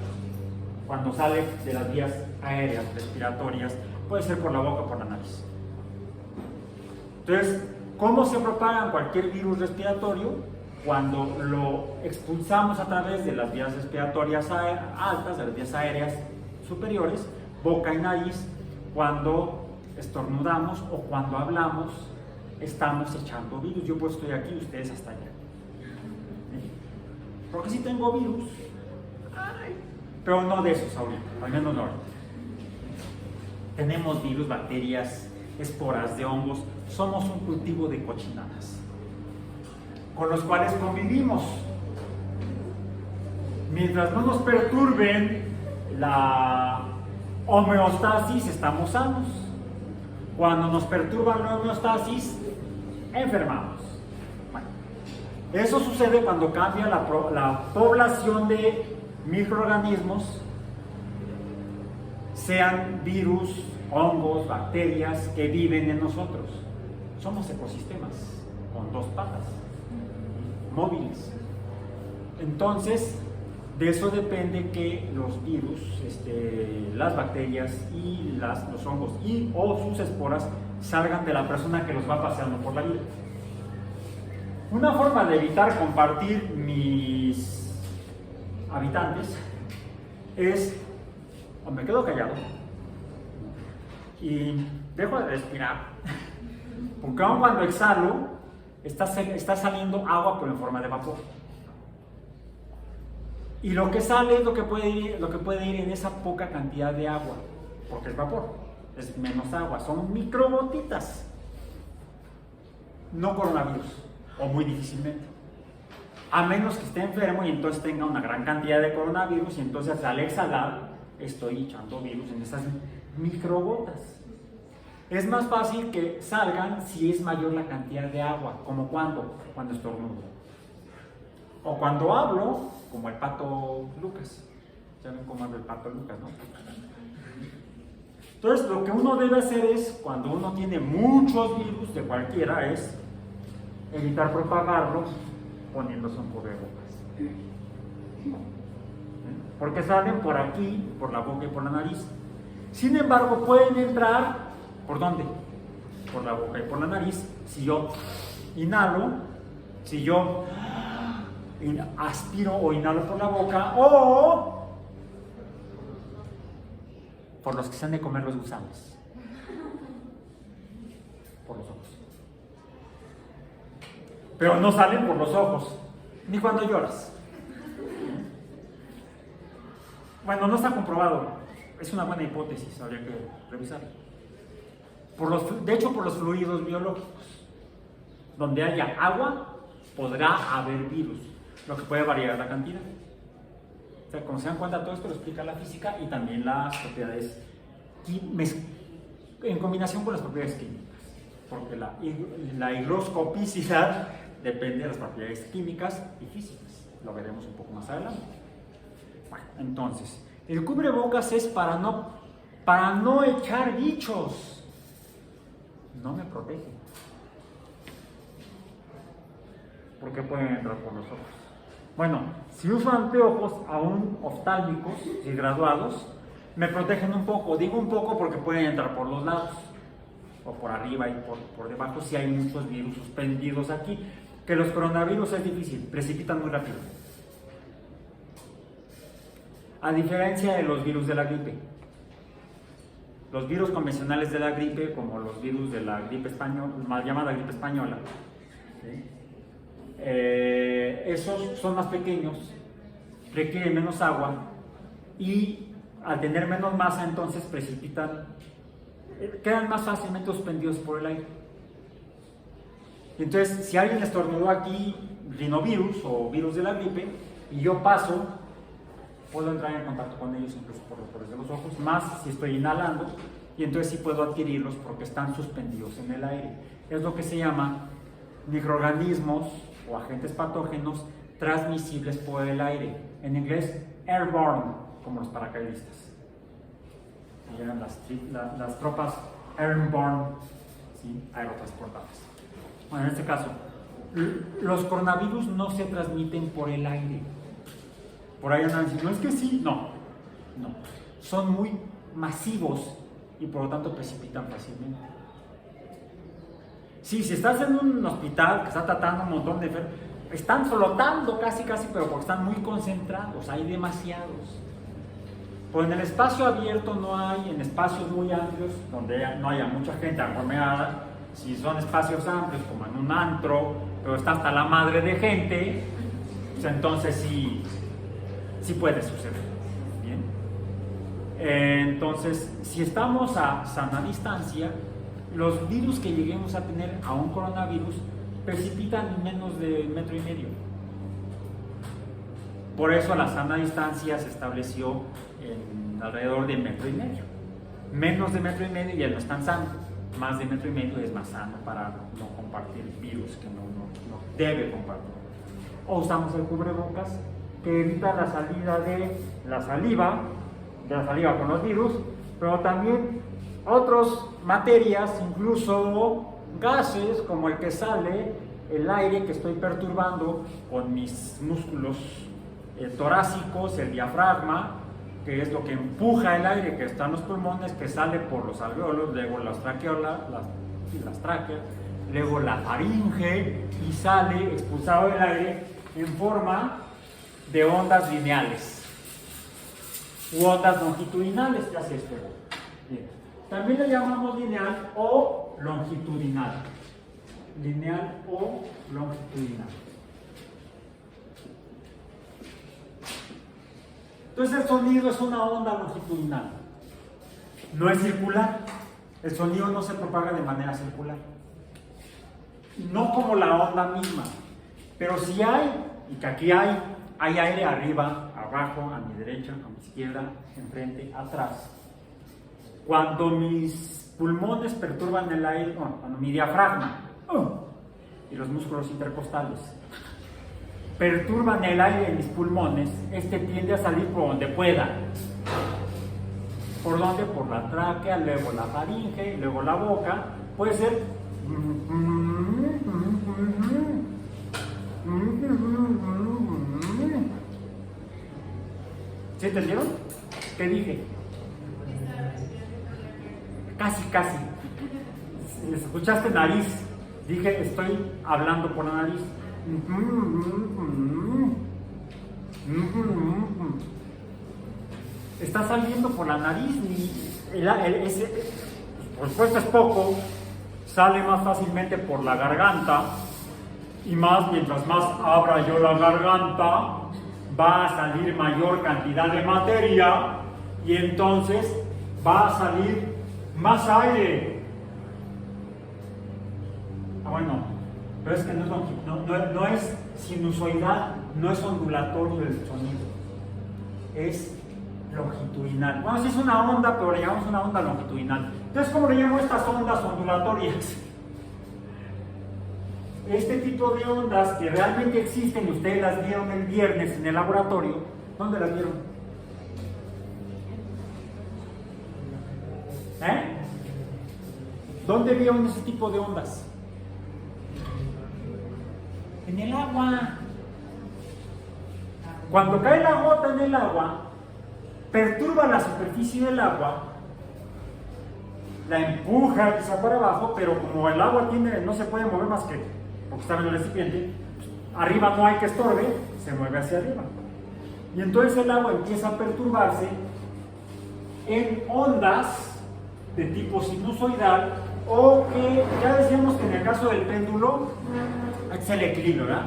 cuando sale de las vías aéreas respiratorias, puede ser por la boca o por la nariz. Entonces, ¿cómo se propaga cualquier virus respiratorio? Cuando lo expulsamos a través de las vías respiratorias altas, de las vías aéreas superiores, boca y nariz. Cuando estornudamos o cuando hablamos, estamos echando virus. Yo pues estoy aquí, ustedes hasta allá. Porque si tengo virus, pero no de esos ahorita, al menos no ahorita. Tenemos virus, bacterias, esporas de hongos. Somos un cultivo de cochinadas con los cuales convivimos. Mientras no nos perturben la homeostasis, estamos sanos. Cuando nos perturban la homeostasis, enfermamos. Bueno, eso sucede cuando cambia la población de microorganismos, sean virus, hongos, bacterias que viven en nosotros. Somos ecosistemas con dos patas, móviles. Entonces, de eso depende que los virus, las bacterias y los hongos o sus esporas salgan de la persona que los va paseando por la vida. Una forma de evitar compartir mis habitantes es, o me quedo callado y dejo de respirar, porque aun cuando exhalo, está saliendo agua pero en forma de vapor. Y lo que sale es lo que puede ir en esa poca cantidad de agua, porque es vapor, es menos agua, son microgotitas. No coronavirus, o muy difícilmente. A menos que esté enfermo y entonces tenga una gran cantidad de coronavirus y entonces al exhalar estoy echando virus en esas microgotas. Es más fácil que salgan si es mayor la cantidad de agua, como cuando estornudo. O cuando hablo, como el pato Lucas. Ya ven cómo habla el pato Lucas, ¿no? Entonces, lo que uno debe hacer es, cuando uno tiene muchos virus de cualquiera, es evitar propagarlos poniéndose un cubrebocas. Porque salen por aquí, por la boca y por la nariz. Sin embargo, pueden entrar, ¿por dónde? Por la boca y por la nariz. Si yo inhalo, si yo aspiro o inhalo por la boca, o por los que se han de comer los gusanos, por los ojos. Pero no salen por los ojos, ni cuando lloras. Bueno, no está comprobado, es una buena hipótesis, habría que revisarlo. De hecho, por los fluidos biológicos, donde haya agua, podrá haber virus. Lo que puede variar la cantidad. O sea, como se dan cuenta, todo esto lo explica la física y también las propiedades en combinación con las propiedades químicas, porque la higroscopicidad depende de las propiedades químicas y físicas. Lo veremos un poco más adelante. Bueno, entonces, el cubrebocas es para no echar bichos. No me protege, porque pueden entrar por los ojos. Bueno, si uso anteojos aún oftálmicos y graduados, me protegen un poco. Digo un poco porque pueden entrar por los lados, o por arriba y por debajo, si hay muchos virus suspendidos aquí. Que los coronavirus es difícil, precipitan muy rápido. A diferencia de los virus de la gripe. Los virus convencionales de la gripe, como los virus de la gripe española, mal llamada gripe española, ¿sí? Esos son más pequeños, requieren menos agua y al tener menos masa entonces quedan más fácilmente suspendidos por el aire. Entonces, si alguien estornudó aquí rinovirus o virus de la gripe y yo paso, puedo entrar en contacto con ellos incluso por los poros de los ojos, más si estoy inhalando, y entonces sí puedo adquirirlos porque están suspendidos en el aire. Es lo que se llama microorganismos o agentes patógenos transmisibles por el aire. En inglés, airborne, como los paracaidistas. Y eran las tropas airborne, ¿sí? Aerotransportadas. Bueno, en este caso, los coronavirus no se transmiten por el aire. Por ahí andan diciendo, no, es que sí, no. No, son muy masivos y por lo tanto precipitan fácilmente. Sí, si estás en un hospital que está tratando un montón de enfermos, están flotando casi, pero porque están muy concentrados, hay demasiados. Pues en el espacio abierto no hay, en espacios muy amplios, donde no haya mucha gente aglomerada, si son espacios amplios como en un antro, pero está hasta la madre de gente, pues entonces sí puede suceder. ¿Bien? Entonces, si estamos a sana distancia, los virus que lleguemos a tener a un coronavirus precipitan en menos de 1,5 metros. Por eso la sana distancia se estableció en alrededor de 1,5 metros. Menos de 1,5 metros ya no es tan sano. Más de 1,5 metros es más sano para no compartir virus que no debe compartir. O usamos el cubrebocas que evita la salida de la saliva con los virus, pero también otras materias, incluso gases como el que sale, el aire que estoy perturbando con mis músculos torácicos, el diafragma, que es lo que empuja el aire que está en los pulmones, que sale por los alveolos, luego las tráqueas, luego la faringe y sale expulsado el aire en forma de ondas lineales u ondas longitudinales, que hace esto. Bien. También le llamamos lineal o longitudinal. Lineal o longitudinal. Entonces el sonido es una onda longitudinal. No es circular. El sonido no se propaga de manera circular. No como la onda misma. Pero si hay, y que aquí hay aire arriba, abajo, a mi derecha, a mi izquierda, enfrente, atrás. Cuando mis pulmones perturban el aire, cuando mi diafragma y los músculos intercostales perturban el aire en mis pulmones, este tiende a salir por donde pueda. ¿Por dónde? Por la tráquea, luego la faringe, luego la boca. Puede ser ¿sí entendieron? ¿Qué dije? Casi. ¿Escuchaste nariz? Dije, estoy hablando por la nariz. Está saliendo por la nariz y por supuesto es poco, sale más fácilmente por la garganta y mientras más abra yo la garganta, va a salir mayor cantidad de materia y entonces va a salir más aire. Bueno, pero es que no es sinusoidal, no es ondulatorio el sonido, es longitudinal. Bueno, sí es una onda, pero le llamamos una onda longitudinal. Entonces, ¿cómo le llamo estas ondas ondulatorias? Este tipo de ondas que realmente existen, ustedes las vieron el viernes en el laboratorio. ¿Dónde las vieron? ¿Dónde vieron ese tipo de ondas? En el agua. Cuando cae la gota en el agua, perturba la superficie del agua, la empuja quizá para abajo, pero como el agua no se puede mover más que porque está en el recipiente, arriba no hay que estorbe, se mueve hacia arriba. Y entonces el agua empieza a perturbarse en ondas de tipo sinusoidal, o que ya decíamos que en el caso del péndulo es el equilibrio, ¿verdad?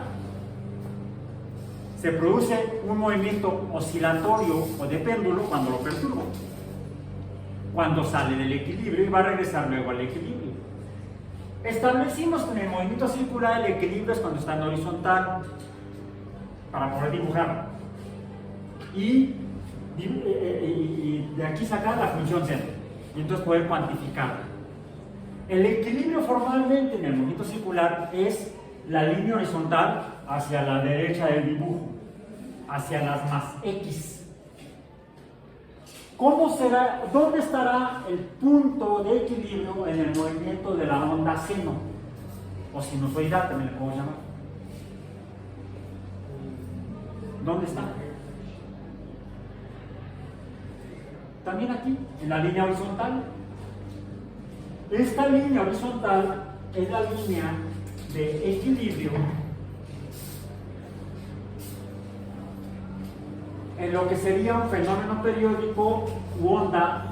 Se produce un movimiento oscilatorio o de péndulo cuando lo perturbo. Cuando sale del equilibrio y va a regresar luego al equilibrio. Establecimos que en el movimiento circular el equilibrio es cuando está en horizontal, para poder dibujar. Y de aquí sacar la función centro. Y entonces poder cuantificar. El equilibrio formalmente en el movimiento circular es la línea horizontal hacia la derecha del dibujo, hacia las más X. ¿Cómo será, dónde estará el punto de equilibrio en el movimiento de la onda seno? O sinusoidal también le puedo llamar. ¿Dónde está? también aquí, en la línea horizontal. Esta línea horizontal es la línea de equilibrio en lo que sería un fenómeno periódico u onda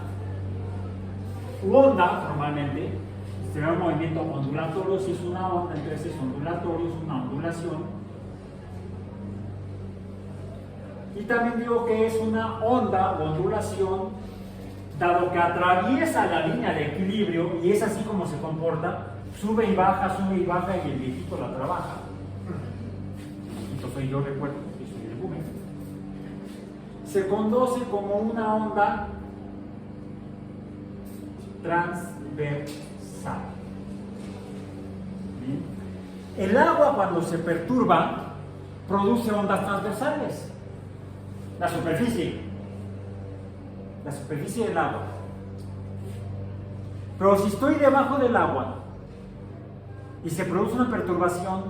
formalmente. Será un movimiento ondulatorio. Si es una onda, entonces es ondulatorio, es una ondulación. Y también digo que es una onda o ondulación, dado que atraviesa la línea de equilibrio y es así como se comporta, sube y baja y el viejito la trabaja. Entonces yo recuerdo que soy el boomer. Se conduce como una onda transversal. ¿Bien? El agua, cuando se perturba, produce ondas transversales. La superficie del agua. Pero si estoy debajo del agua y se produce una perturbación,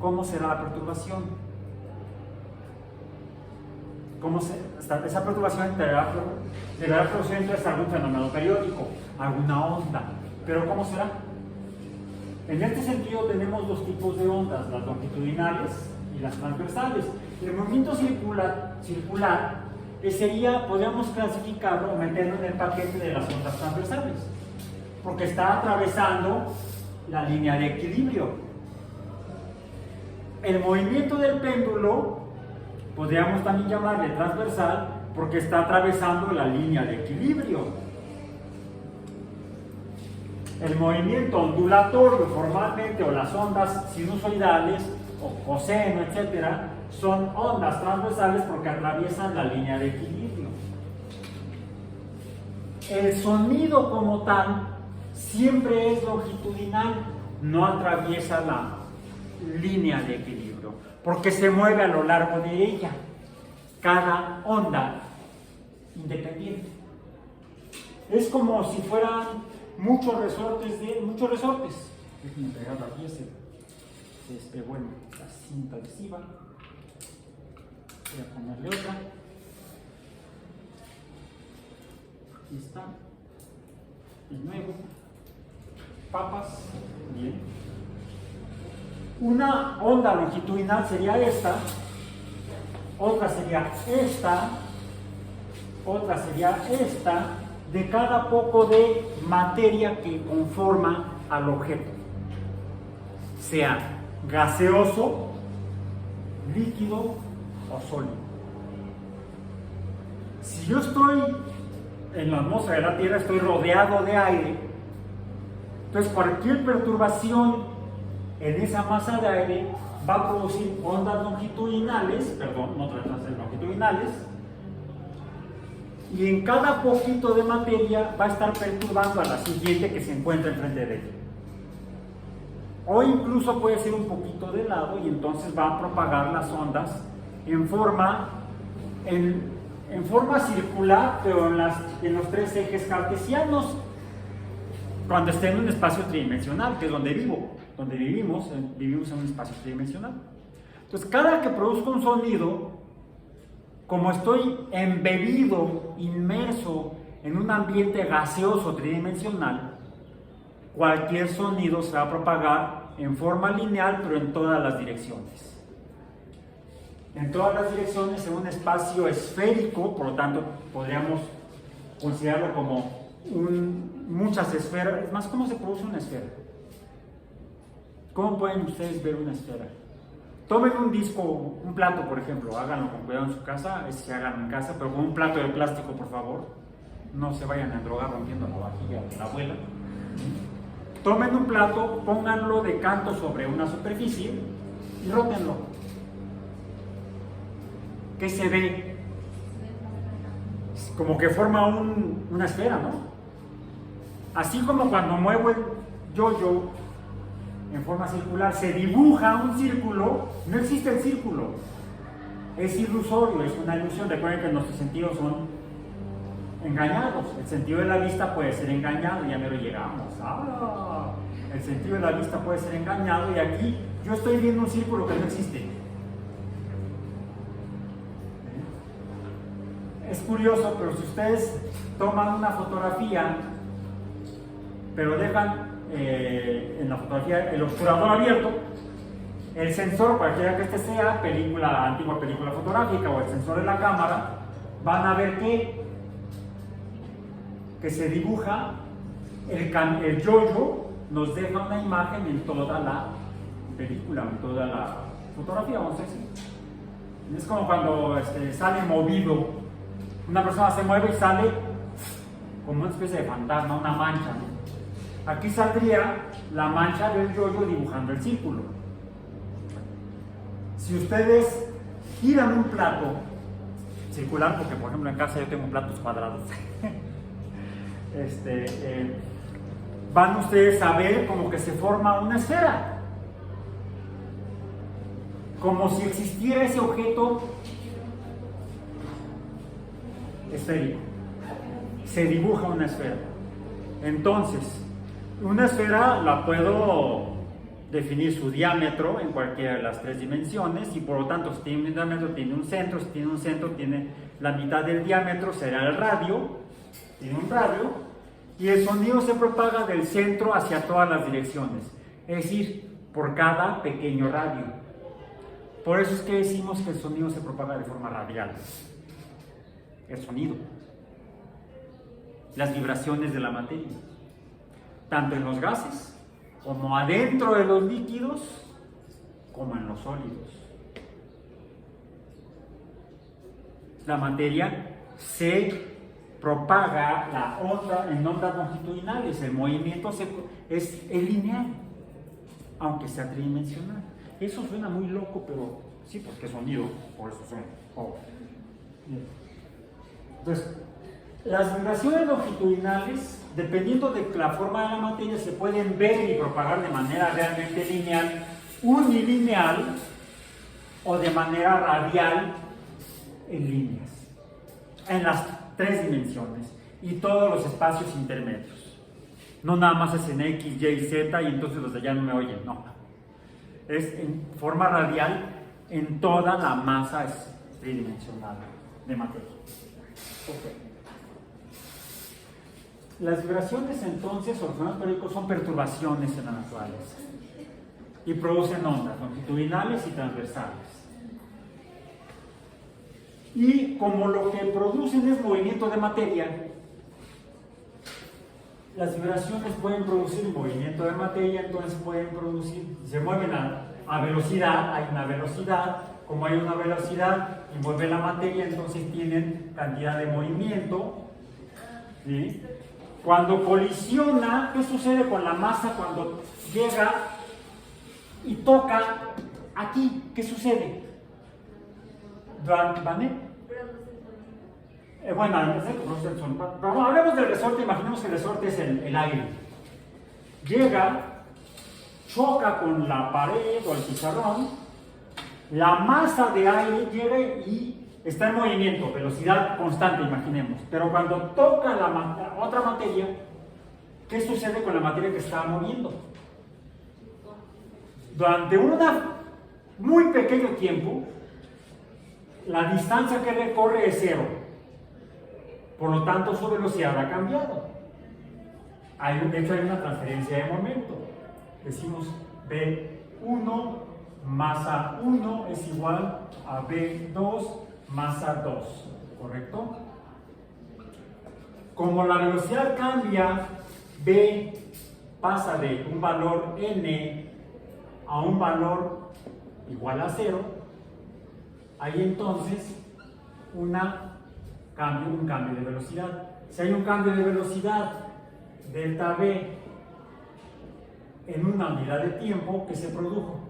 ¿cómo será la perturbación? Esa perturbación deberá producir entonces algún fenómeno periódico, alguna onda. ¿Pero cómo será? En este sentido tenemos dos tipos de ondas, las longitudinales y las transversales. El movimiento circular podríamos clasificarlo o meterlo en el paquete de las ondas transversales, porque está atravesando la línea de equilibrio. El movimiento del péndulo podríamos también llamarle transversal, porque está atravesando la línea de equilibrio. El movimiento ondulatorio formalmente, o las ondas sinusoidales o coseno, etcétera, son ondas transversales porque atraviesan la línea de equilibrio. El sonido como tal siempre es longitudinal, no atraviesa la línea de equilibrio, porque se mueve a lo largo de ella, cada onda independiente. Es como si fueran muchos resortes. Déjenme pegarlo aquí, se despegó la cinta adhesiva. Voy a ponerle otra. Aquí está. Y nuevo. Papas. Bien. Una onda longitudinal sería esta. Otra sería esta. Otra sería esta. De cada poco de materia que conforma al objeto. Sea gaseoso, líquido o sólido. Si yo estoy en la atmósfera de la Tierra, estoy rodeado de aire, entonces cualquier perturbación en esa masa de aire va a producir ondas longitudinales, y en cada poquito de materia va a estar perturbando a la siguiente que se encuentra enfrente de ella. O incluso puede ser un poquito de lado y entonces va a propagar las ondas en forma circular, pero en los tres ejes cartesianos, cuando esté en un espacio tridimensional, que es donde vivimos en un espacio tridimensional. Entonces, cada que produzco un sonido, como estoy embebido, inmerso en un ambiente gaseoso tridimensional, cualquier sonido se va a propagar en forma lineal, pero en todas las direcciones. En todas las direcciones, en un espacio esférico, por lo tanto, podríamos considerarlo como muchas esferas. Es más, ¿cómo se produce una esfera? ¿Cómo pueden ustedes ver una esfera? Tomen un disco, un plato, por ejemplo, háganlo con cuidado en su casa, si hagan en casa, pero con un plato de plástico, por favor. No se vayan a drogar rompiendo la vajilla de la abuela. Tomen un plato, pónganlo de canto sobre una superficie y rótenlo. ¿Qué se ve? Como que forma una esfera, ¿no? Así como cuando muevo el yo-yo en forma circular, se dibuja un círculo, no existe el círculo. Es ilusorio, es una ilusión. Recuerden que nuestros sentidos son engañados. El sentido de la vista puede ser engañado, ya mero llegamos. El sentido de la vista puede ser engañado y aquí yo estoy viendo un círculo que no existe. es curioso, pero si ustedes toman una fotografía, pero dejan en la fotografía el obturador abierto, el sensor, cualquiera que este sea, antigua película fotográfica o el sensor de la cámara, van a ver que se dibuja el yo-yo, nos deja una imagen en toda la película, en toda la fotografía, vamos a decir. Es como cuando sale movido, una persona se mueve y sale como una especie de fantasma, una mancha, ¿no? Aquí saldría la mancha del yo-yo dibujando el círculo. Si ustedes giran un plato circular, porque por ejemplo en casa yo tengo platos cuadrados, van ustedes a ver como que se forma una esfera, como si existiera ese objeto esférico. Se dibuja una esfera. Entonces, una esfera la puedo definir su diámetro en cualquiera de las tres dimensiones y por lo tanto si tiene un diámetro tiene un centro, si tiene un centro tiene la mitad del diámetro, será el radio, tiene un radio, y el sonido se propaga del centro hacia todas las direcciones, es decir, por cada pequeño radio. Por eso es que decimos que el sonido se propaga de forma radial. El sonido, las vibraciones de la materia, tanto en los gases como adentro de los líquidos, como en los sólidos. La materia se propaga en ondas longitudinales, el movimiento es lineal, aunque sea tridimensional. Eso suena muy loco, pero sí, porque es sonido, por eso suena. Entonces, las vibraciones longitudinales, dependiendo de la forma de la materia, se pueden ver y propagar de manera realmente lineal, unilineal o de manera radial en líneas, en las tres dimensiones y todos los espacios intermedios. No nada más es en X, Y, Z y entonces los de allá no me oyen, no. Es en forma radial en toda la masa tridimensional de materia. Okay. Las vibraciones entonces, o los fenómenos periódicos, son perturbaciones en la naturaleza y producen ondas longitudinales y transversales. Y como lo que producen es movimiento de materia, las vibraciones pueden producir movimiento de materia, entonces pueden producir, se mueven a velocidad, hay una velocidad, como hay una velocidad y mueve la materia, entonces tienen cantidad de movimiento, ¿sí? Cuando colisiona, ¿qué sucede con la masa cuando llega y toca aquí? ¿Qué sucede? ¿Vale? Bueno, pero hablemos del resorte, imaginemos que el resorte es el aire. Llega, choca con la pared o el pizarrón, la masa de aire llega y está en movimiento, velocidad constante, imaginemos. Pero cuando toca la otra materia, ¿qué sucede con la materia que está moviendo? Durante un muy pequeño tiempo, la distancia que recorre es cero. Por lo tanto, su velocidad ha cambiado. De hecho, hay una transferencia de momento. Decimos B1 masa 1 es igual a B2 masa 2, ¿correcto? Como la velocidad cambia, B pasa de un valor n a un valor igual a 0, hay entonces un cambio de velocidad. Si hay un cambio de velocidad, delta V, en una unidad de tiempo, ¿qué se produjo?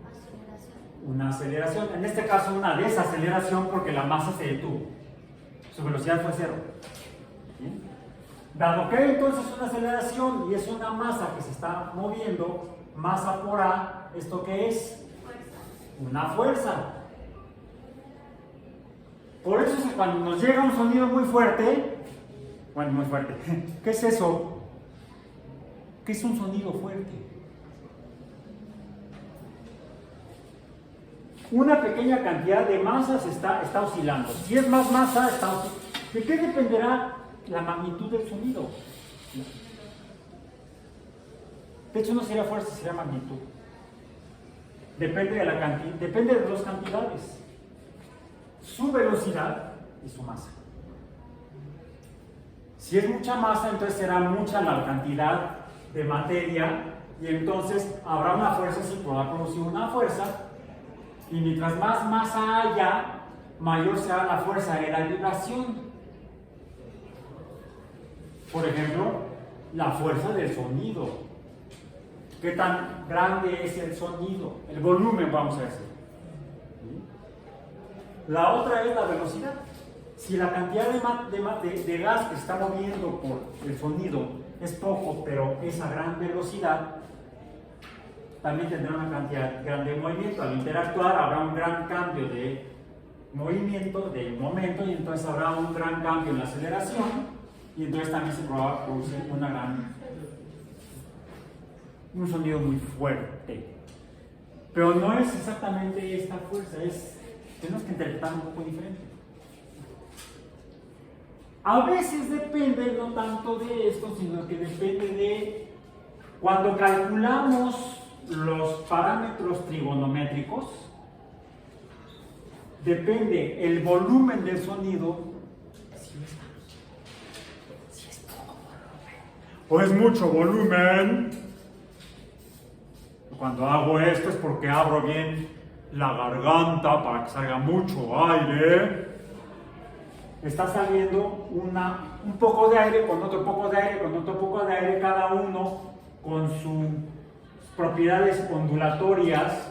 Una aceleración, en este caso una desaceleración porque la masa se detuvo, su velocidad fue 0. ¿Sí? Dado que hay entonces una aceleración y es una masa que se está moviendo, masa por A, ¿esto qué es? Una fuerza. Por eso es que cuando nos llega un sonido muy fuerte, ¿qué es eso? ¿Qué es un sonido fuerte? Una pequeña cantidad de masas está oscilando. Si es más masa, ¿De qué dependerá la magnitud del sonido? De hecho, no sería fuerza, sería magnitud. Depende de la cantidad, depende de dos cantidades: su velocidad y su masa. Si es mucha masa, entonces será mucha la cantidad de materia y entonces habrá una fuerza, si podrá producir una fuerza, y mientras más masa haya, mayor será la fuerza de la vibración. Por ejemplo, la fuerza del sonido. ¿Qué tan grande es el sonido? El volumen, vamos a decir. La otra es la velocidad. Si la cantidad de gas que se está moviendo por el sonido es poco, pero es a gran velocidad, también tendrá una cantidad grande de movimiento. Al interactuar habrá un gran cambio de movimiento, de momento, y entonces habrá un gran cambio en la aceleración, y entonces también se produce un sonido muy fuerte. Pero no es exactamente esta fuerza, tenemos que interpretar un poco diferente. A veces depende no tanto de esto, sino que depende de cuando calculamos los parámetros trigonométricos, depende el volumen del sonido, si es poco volumen o es mucho volumen. Cuando hago esto es porque abro bien la garganta para que salga mucho aire. Está saliendo un poco de aire con otro poco de aire, con otro poco de aire, cada uno con sus propiedades ondulatorias.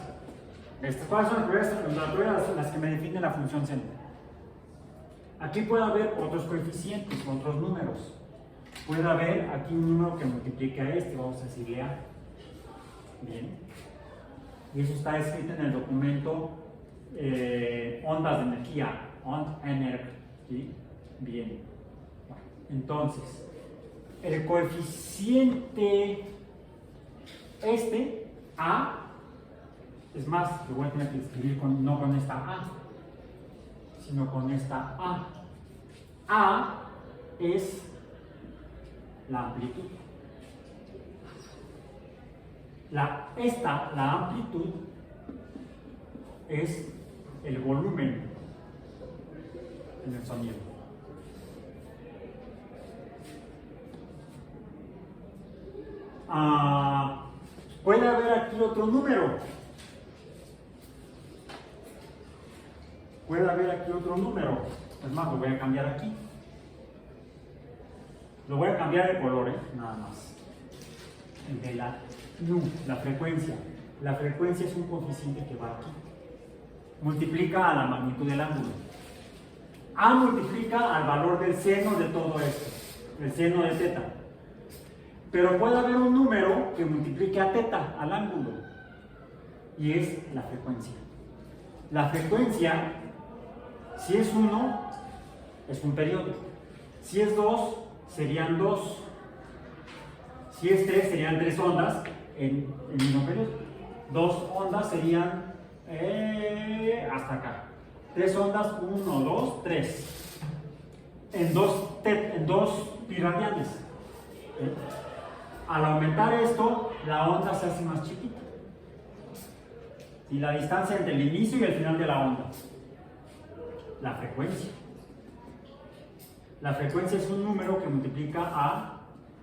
¿Cuáles son las propiedades ondulatorias? Las que me definen la función central. Aquí puede haber otros coeficientes, otros números. Puede haber aquí un número que multiplique a este, vamos a decirle A. Bien. Y eso está escrito en el documento ondas de energía, ¿sí? Bien. Bueno, entonces, el coeficiente A, es más, lo voy a tener que escribir no con esta A, sino con esta A. A es la amplitud. La amplitud es el volumen en el sonido. Puede haber aquí otro número. Es más, lo voy a cambiar aquí. Lo voy a cambiar de color, nada más. El de la frecuencia. La frecuencia es un coeficiente que va aquí. Multiplica a la magnitud del ángulo. A multiplica al valor del seno de todo esto, el seno de teta. Pero puede haber un número que multiplique a teta, al ángulo, y es la frecuencia. La frecuencia, si es 1, es un periodo. Si es 2, serían 2. Si es 3, serían 3 ondas en el mismo periodo. 2 ondas serían hasta acá. 3 ondas, 1, 2, 3. En dos piradianes. Al aumentar esto, la onda se hace más chiquita. Y la distancia entre el inicio y el final de la onda. La frecuencia. La frecuencia es un número que multiplica a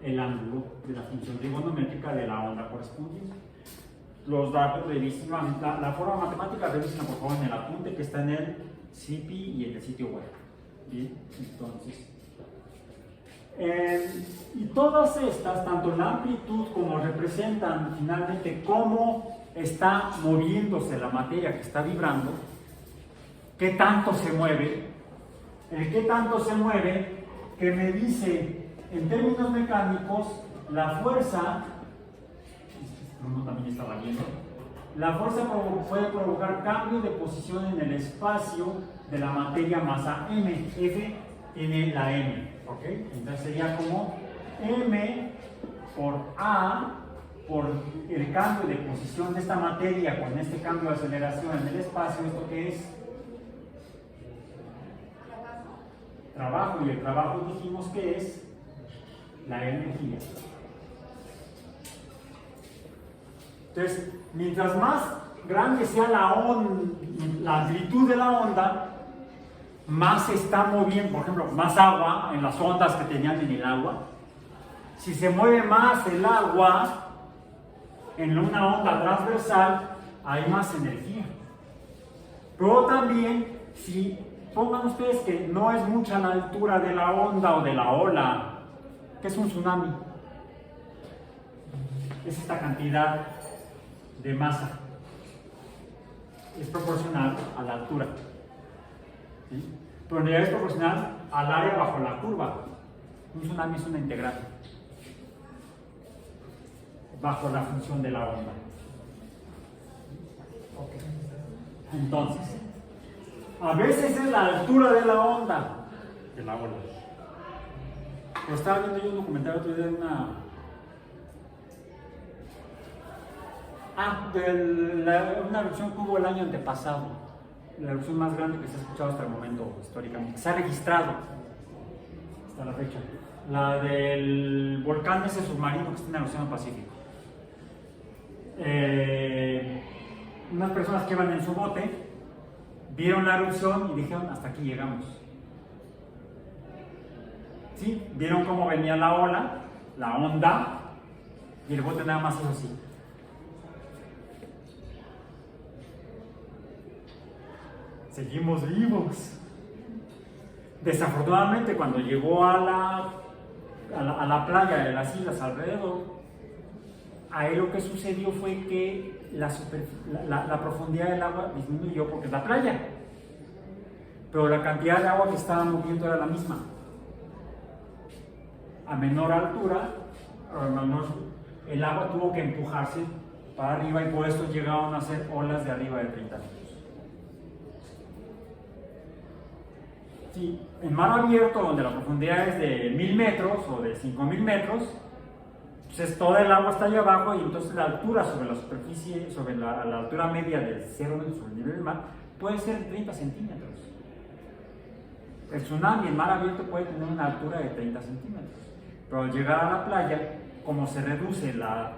el ángulo de la función trigonométrica de la onda correspondiente. Los datos revisen, la forma matemática revisen por favor en el apunte que está en el CIPI y en el sitio web. Bien, entonces. Y todas estas, tanto la amplitud como representan finalmente cómo está moviéndose la materia que está vibrando, qué tanto se mueve, el qué tanto se mueve, que me dice en términos mecánicos la fuerza, uno también está valiendo, la fuerza puede provocar cambio de posición en el espacio de la materia masa m. F tiene la m, ¿ok? Entonces sería como m por a por el cambio de posición de esta materia con este cambio de aceleración en el espacio. ¿Esto qué es? trabajo, y el trabajo dijimos que es la energía. Entonces, mientras más grande sea la amplitud de la onda, más se está moviendo, por ejemplo, más agua en las ondas que tenían en el agua. Si se mueve más el agua en una onda transversal, hay más energía. Pero también, si pongan ustedes que no es mucha la altura de la onda o de la ola, que es un tsunami, es esta cantidad de masa, es proporcional a la altura, ¿sí? Pero en realidad es proporcional al área bajo la curva. Un tsunami es una integral bajo la función de la onda. Entonces, a veces es la altura de la onda de la ola. Pero estaba viendo yo un documental otro día de una erupción que hubo el año antepasado, la erupción más grande que se ha escuchado hasta el momento históricamente, que se ha registrado hasta la fecha, la del volcán ese submarino que está en el Océano Pacífico. Unas personas que iban en su bote vieron la erupción y dijeron: hasta aquí llegamos. ¿Sí? Vieron cómo venía la ola, la onda, y el bote nada más hizo así. Seguimos vivos. Desafortunadamente, cuando llegó a la playa de las islas alrededor, ahí lo que sucedió fue que la profundidad del agua disminuyó porque es la playa, pero la cantidad de agua que estaba moviendo era la misma. A menor altura, el agua tuvo que empujarse para arriba, y por eso llegaron a ser olas de arriba de 30 metros. Sí, en mar abierto, donde la profundidad es de 1000 metros o de 5000 metros, entonces toda el agua está allá abajo, y entonces la altura sobre la superficie, sobre la altura media del 0 metros sobre el nivel del mar, puede ser de 30 centímetros. El tsunami en mar abierto puede tener una altura de 30 centímetros. Pero al llegar a la playa, como se reduce la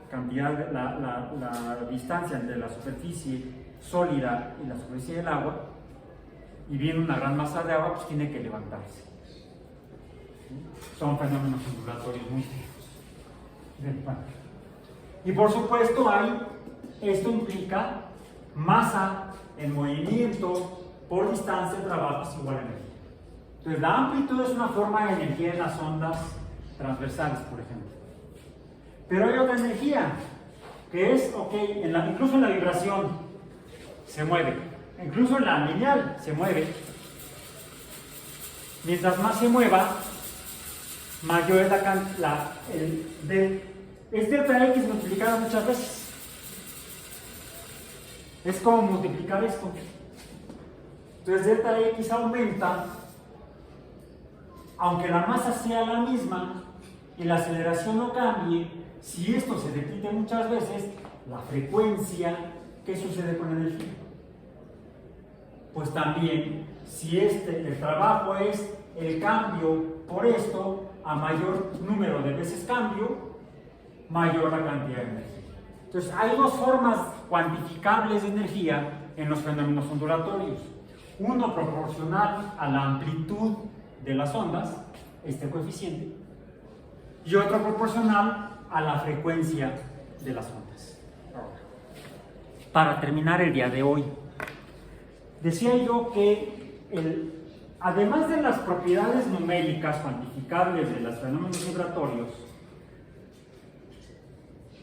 cantidad, la distancia entre la superficie sólida y la superficie del agua, y viene una gran masa de agua, pues tiene que levantarse. ¿Sí? Son fenómenos ondulatorios muy feos. Y por supuesto, esto implica masa en movimiento por distancia, trabajo es igual a energía. Entonces, la amplitud es una forma de energía en las ondas transversales, por ejemplo. Pero hay otra energía, que es, incluso en la vibración se mueve, incluso en la lineal se mueve. Mientras más se mueva, mayor es es delta X multiplicada muchas veces. Es como multiplicar esto. Entonces delta X aumenta, aunque la masa sea la misma y la aceleración no cambie. Si esto se repite muchas veces, la frecuencia, ¿qué sucede con la energía? Pues también, si el trabajo es el cambio por esto, a mayor número de veces cambio, mayor la cantidad de energía. Entonces, hay dos formas cuantificables de energía en los fenómenos ondulatorios. Uno proporcional a la amplitud de las ondas, este coeficiente, y otro proporcional a la frecuencia de las ondas. Para terminar el día de hoy, decía yo que además de las propiedades numéricas cuantificables de los fenómenos vibratorios,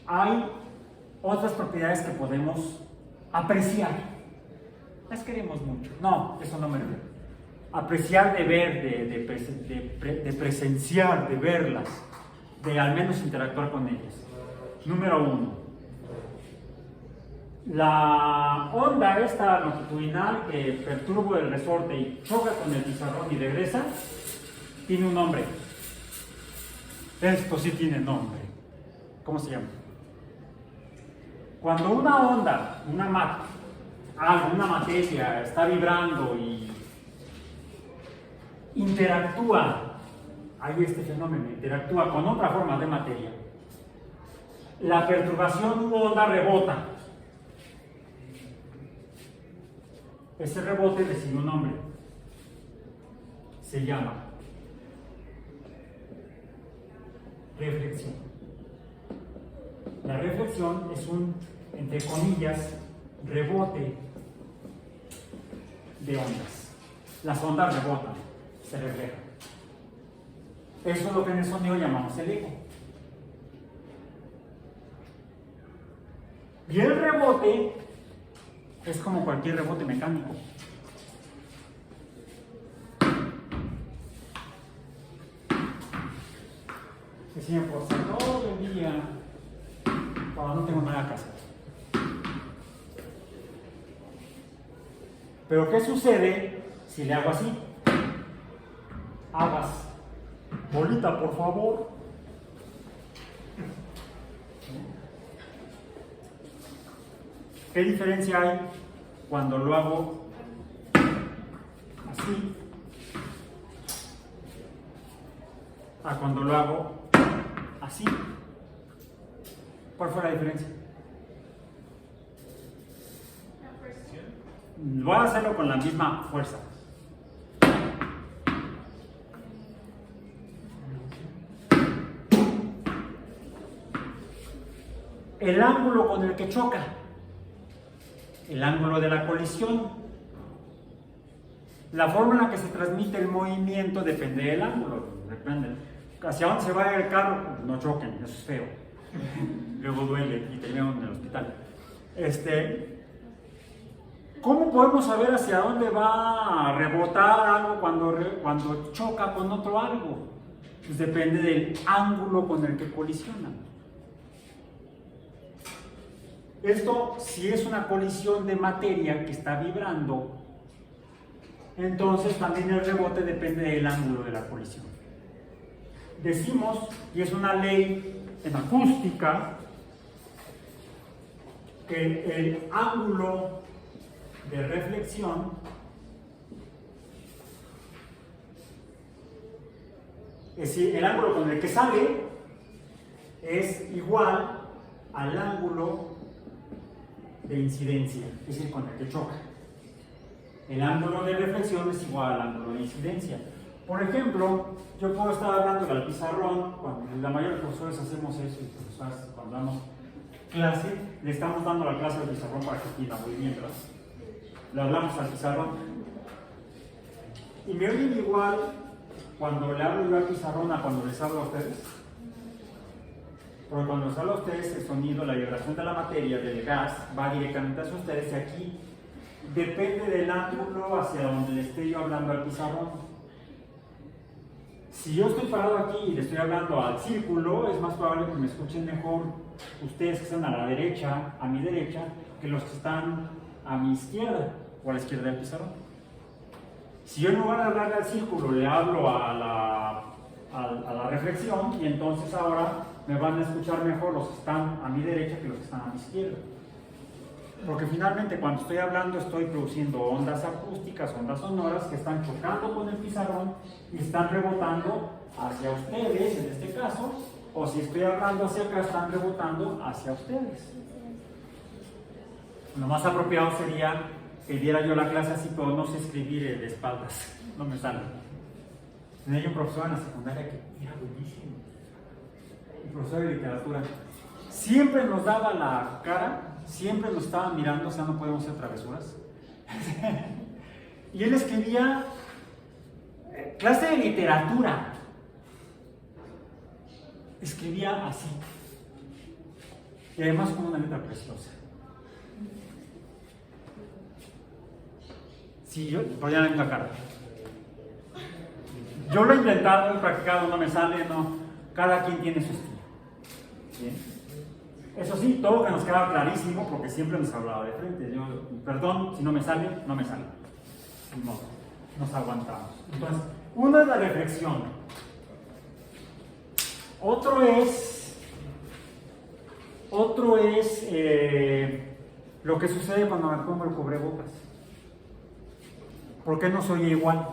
hay otras propiedades que podemos apreciar. Las queremos mucho. No, eso no me refiero. Apreciar de ver, de presenciar, de verlas, de al menos interactuar con ellas. Número 1. La onda esta longitudinal que perturba el resorte y choca con el pizarrón y regresa, tiene un nombre. Esto sí tiene nombre. ¿Cómo se llama? Cuando una onda, una materia está vibrando y interactúa, hay este fenómeno, interactúa con otra forma de materia, la perturbación u onda rebota. Ese rebote recibe un nombre, se llama reflexión. La reflexión es un, entre comillas, rebote de ondas. Las ondas rebotan, se reflejan. Eso es lo que en el sonido llamamos el eco. Y el rebote es como cualquier rebote mecánico. Que siempre puedo hacer todo el día cuando no tengo nada que hacer. Pero ¿qué sucede si le hago así? Hagas bolita, por favor. ¿Qué diferencia hay cuando lo hago así a cuando lo hago así? ¿Cuál fue la diferencia? La presión. Voy a hacerlo con la misma fuerza. El ángulo con el que choca, el ángulo de la colisión, la forma en la que se transmite el movimiento depende del ángulo, depende. Hacia dónde se va el carro, no choquen, eso es feo. Luego duele y terminamos en el hospital. ¿Cómo podemos saber hacia dónde va a rebotar algo cuando choca con otro algo? Pues depende del ángulo con el que colisionan. Esto, si es una colisión de materia que está vibrando, entonces también el rebote depende del ángulo de la colisión. Decimos, y es una ley en acústica, que el ángulo de reflexión es decir, el ángulo con el que sale es igual al ángulo de incidencia, es decir, con el que choca. El ángulo de reflexión es igual al ángulo de incidencia. Por ejemplo, yo puedo estar hablando del pizarrón, cuando la mayoría de los profesores hacemos eso, y profesores, cuando damos clase, le estamos dando la clase al pizarrón para que entienda muy bien, ¿verdad? Le hablamos al pizarrón. Y me oyen igual cuando le hablo yo al pizarrón a cuando les hablo a ustedes. Porque cuando les hablo a ustedes, el sonido, la vibración de la materia, del gas, va directamente hacia ustedes, y aquí depende del ángulo hacia donde le esté yo hablando al pizarrón. Si yo estoy parado aquí y le estoy hablando al círculo, es más probable que me escuchen mejor ustedes que están a la derecha, a mi derecha, que los que están a mi izquierda o a la izquierda del pizarrón. Si yo en lugar de hablarle al círculo le hablo a la reflexión, y entonces ahora me van a escuchar mejor los que están a mi derecha que los que están a mi izquierda. Porque finalmente cuando estoy hablando estoy produciendo ondas acústicas, ondas sonoras que están chocando con el pizarrón y están rebotando hacia ustedes, en este caso, o si estoy hablando hacia acá, están rebotando hacia ustedes. Lo más apropiado sería que diera yo la clase así, pero no sé escribir de espaldas, no me sale. Tenía yo un profesor en la secundaria que era buenísimo, un profesor de literatura. Siempre nos daba la cara, siempre nos estaba mirando, o sea, no podemos hacer travesuras. Y él escribía clase de literatura. Escribía así. Y además con una letra preciosa. Sí, yo voy a ver la cara. Yo lo he intentado, he practicado, no me sale, no. Cada quien tiene su estilo. ¿Bien? Eso sí, todo que nos queda clarísimo porque siempre nos hablaba de frente. Yo, perdón, si no me sale, no me sale. No, nos aguantamos. Entonces, una es la reflexión. Otro es lo que sucede cuando me pongo el cubrebocas. ¿Por qué no soy igual?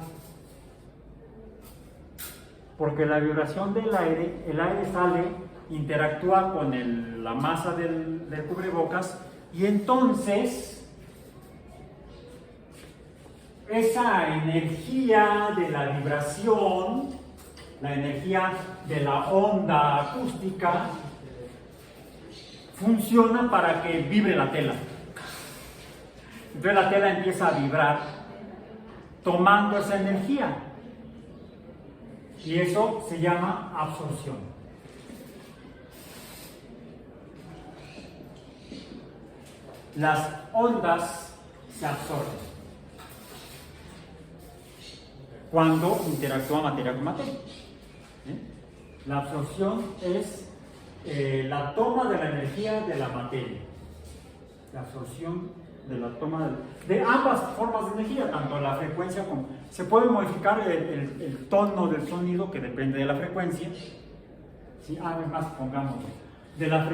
porque la vibración del aire, el aire sale, interactúa con la masa del cubrebocas y entonces esa energía de la vibración, la energía de la onda acústica, funciona para que vibre la tela. Entonces la tela empieza a vibrar tomando esa energía y eso se llama absorción. Las ondas se absorben cuando interactúa materia con materia. La absorción es la toma de la energía de la materia. La absorción de la toma de ambas formas de energía, tanto la frecuencia como... Se puede modificar el tono del sonido, que depende de la frecuencia. ¿Sí? Además, pongámoslo. De la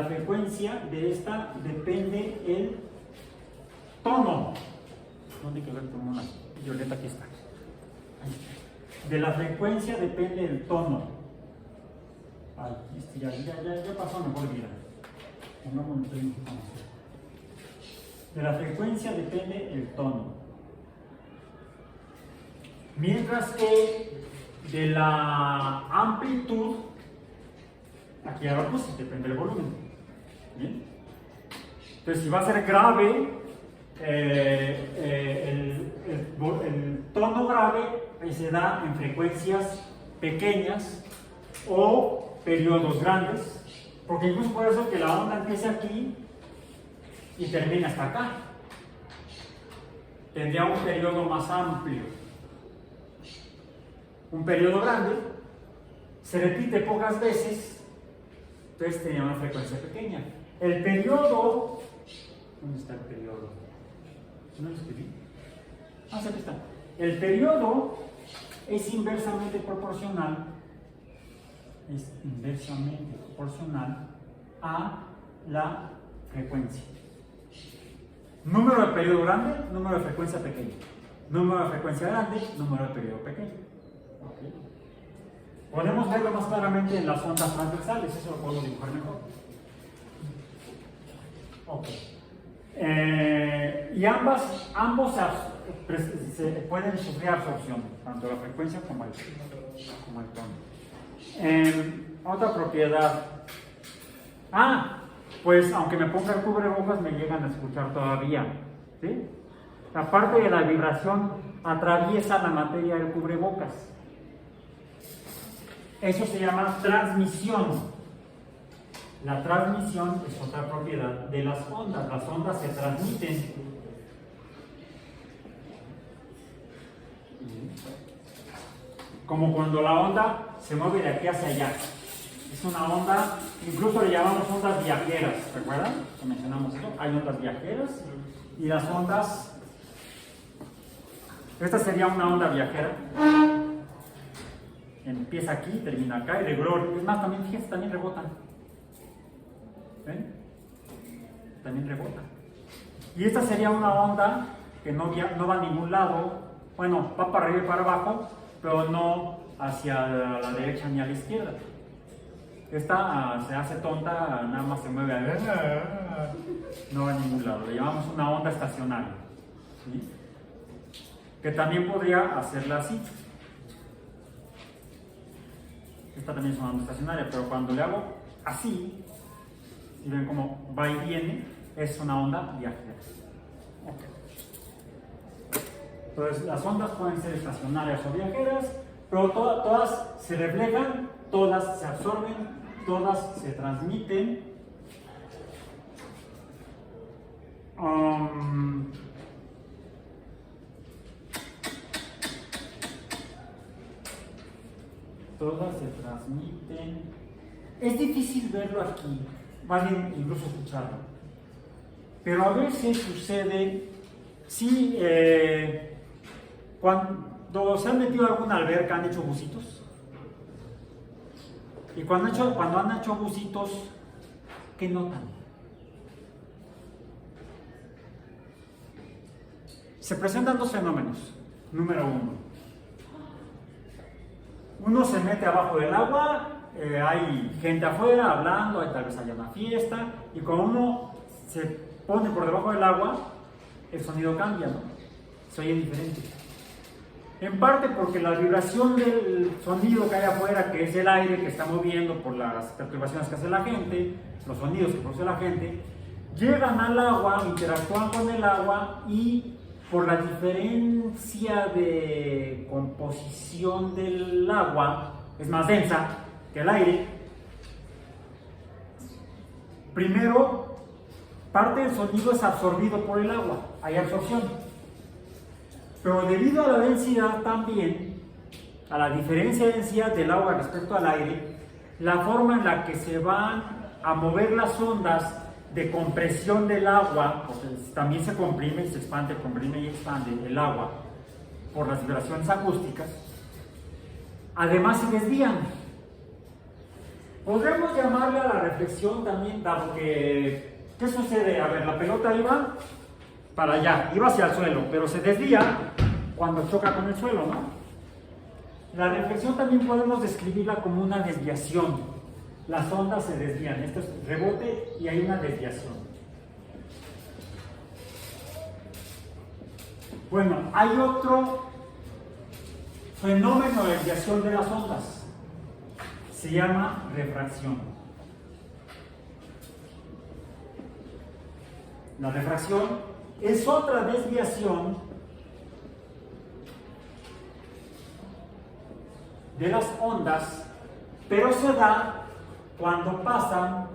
frecuencia de esta depende el tono. ¿Dónde quedó el tono? Una violeta, aquí está. Ahí está. De la frecuencia depende el tono. Ay, ya pasó, mejor vida. De la frecuencia depende el tono. Mientras que de la amplitud, aquí abajo sí depende del volumen. ¿Bien? Entonces, si va a ser grave, el tono grave se da en frecuencias pequeñas o periodos grandes, porque incluso puede ser que la onda empiece aquí y termine hasta acá. Tendría un periodo más amplio. Un periodo grande se repite pocas veces, entonces tenía una frecuencia pequeña. El periodo, ¿dónde está el periodo? ¿No lo escribí? Ah, sí, aquí está. El periodo es inversamente proporcional a la frecuencia. Número de periodo grande, número de frecuencia pequeña. Número de frecuencia grande, número de periodo pequeño. ¿Okay? Podemos verlo más claramente en las ondas transversales, eso lo puedo dibujar mejor. Okay. Y ambos se pueden sufrir absorción, tanto la frecuencia como el tono. Otra propiedad. Pues aunque me ponga el cubrebocas me llegan a escuchar todavía. ¿Sí? La parte de la vibración atraviesa la materia del cubrebocas. Eso se llama transmisión. La transmisión es otra propiedad de las ondas. Las ondas se transmiten. Como cuando la onda se mueve de aquí hacia allá. Es una onda, incluso le llamamos ondas viajeras. ¿Recuerdan? Que mencionamos eso. Hay ondas viajeras y las ondas. Esta sería una onda viajera. Empieza aquí, termina acá y luego, es más, también, fíjense, también rebotan. ¿Ven? También rebota. Y esta sería una onda que no va a ningún lado. Bueno, va para arriba y para abajo, pero no hacia la derecha ni a la izquierda. Esta se hace tonta, nada más se mueve a... No va a ningún lado. Le llamamos una onda estacionaria. ¿Sí? Que también podría hacerla así. Esta también es una onda estacionaria, pero cuando le hago así, y ven cómo va y viene, es una onda viajera. Okay. Entonces, las ondas pueden ser estacionarias o viajeras, pero todas se reflejan, todas se absorben, todas se transmiten. Todas se transmiten. Es difícil verlo aquí, más bien incluso escucharlo. Pero a veces sucede, sí, cuando se han metido a alguna alberca han hecho bucitos. Y cuando han hecho bucitos, ¿qué notan? Se presentan dos fenómenos. Número uno, Uno se mete abajo del agua, hay gente afuera hablando, tal vez haya una fiesta, y cuando uno se pone por debajo del agua, el sonido cambia, ¿no? Se oye diferente. En parte porque la vibración del sonido que hay afuera, que es el aire que está moviendo por las perturbaciones que hace la gente, los sonidos que produce la gente, llegan al agua, interactúan con el agua y por la diferencia de composición del agua, es más densa que el aire. Primero, parte del sonido es absorbido por el agua, hay absorción. Pero debido a la densidad también, a la diferencia de densidad del agua respecto al aire, la forma en la que se van a mover las ondas de compresión del agua, porque también se comprime y se expande, comprime y expande el agua por las vibraciones acústicas, además se desvían. Podremos llamarle a la reflexión también, dado que, ¿qué sucede? A ver, la pelota iba para allá, iba hacia el suelo, pero se desvía cuando choca con el suelo, ¿no? La reflexión también podemos describirla como una desviación. Las ondas se desvían, esto es rebote y hay una desviación. Bueno, hay otro fenómeno de desviación de las ondas. Se llama refracción. La refracción es otra desviación de las ondas, pero se da cuando pasan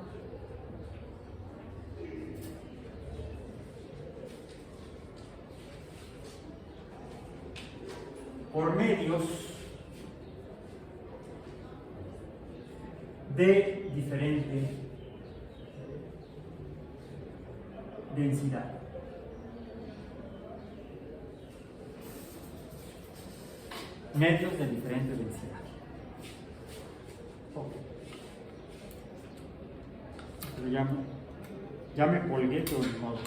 por medios de diferente densidad. Medios de diferente densidad. Okay. Pero ya me colgué todo el modo.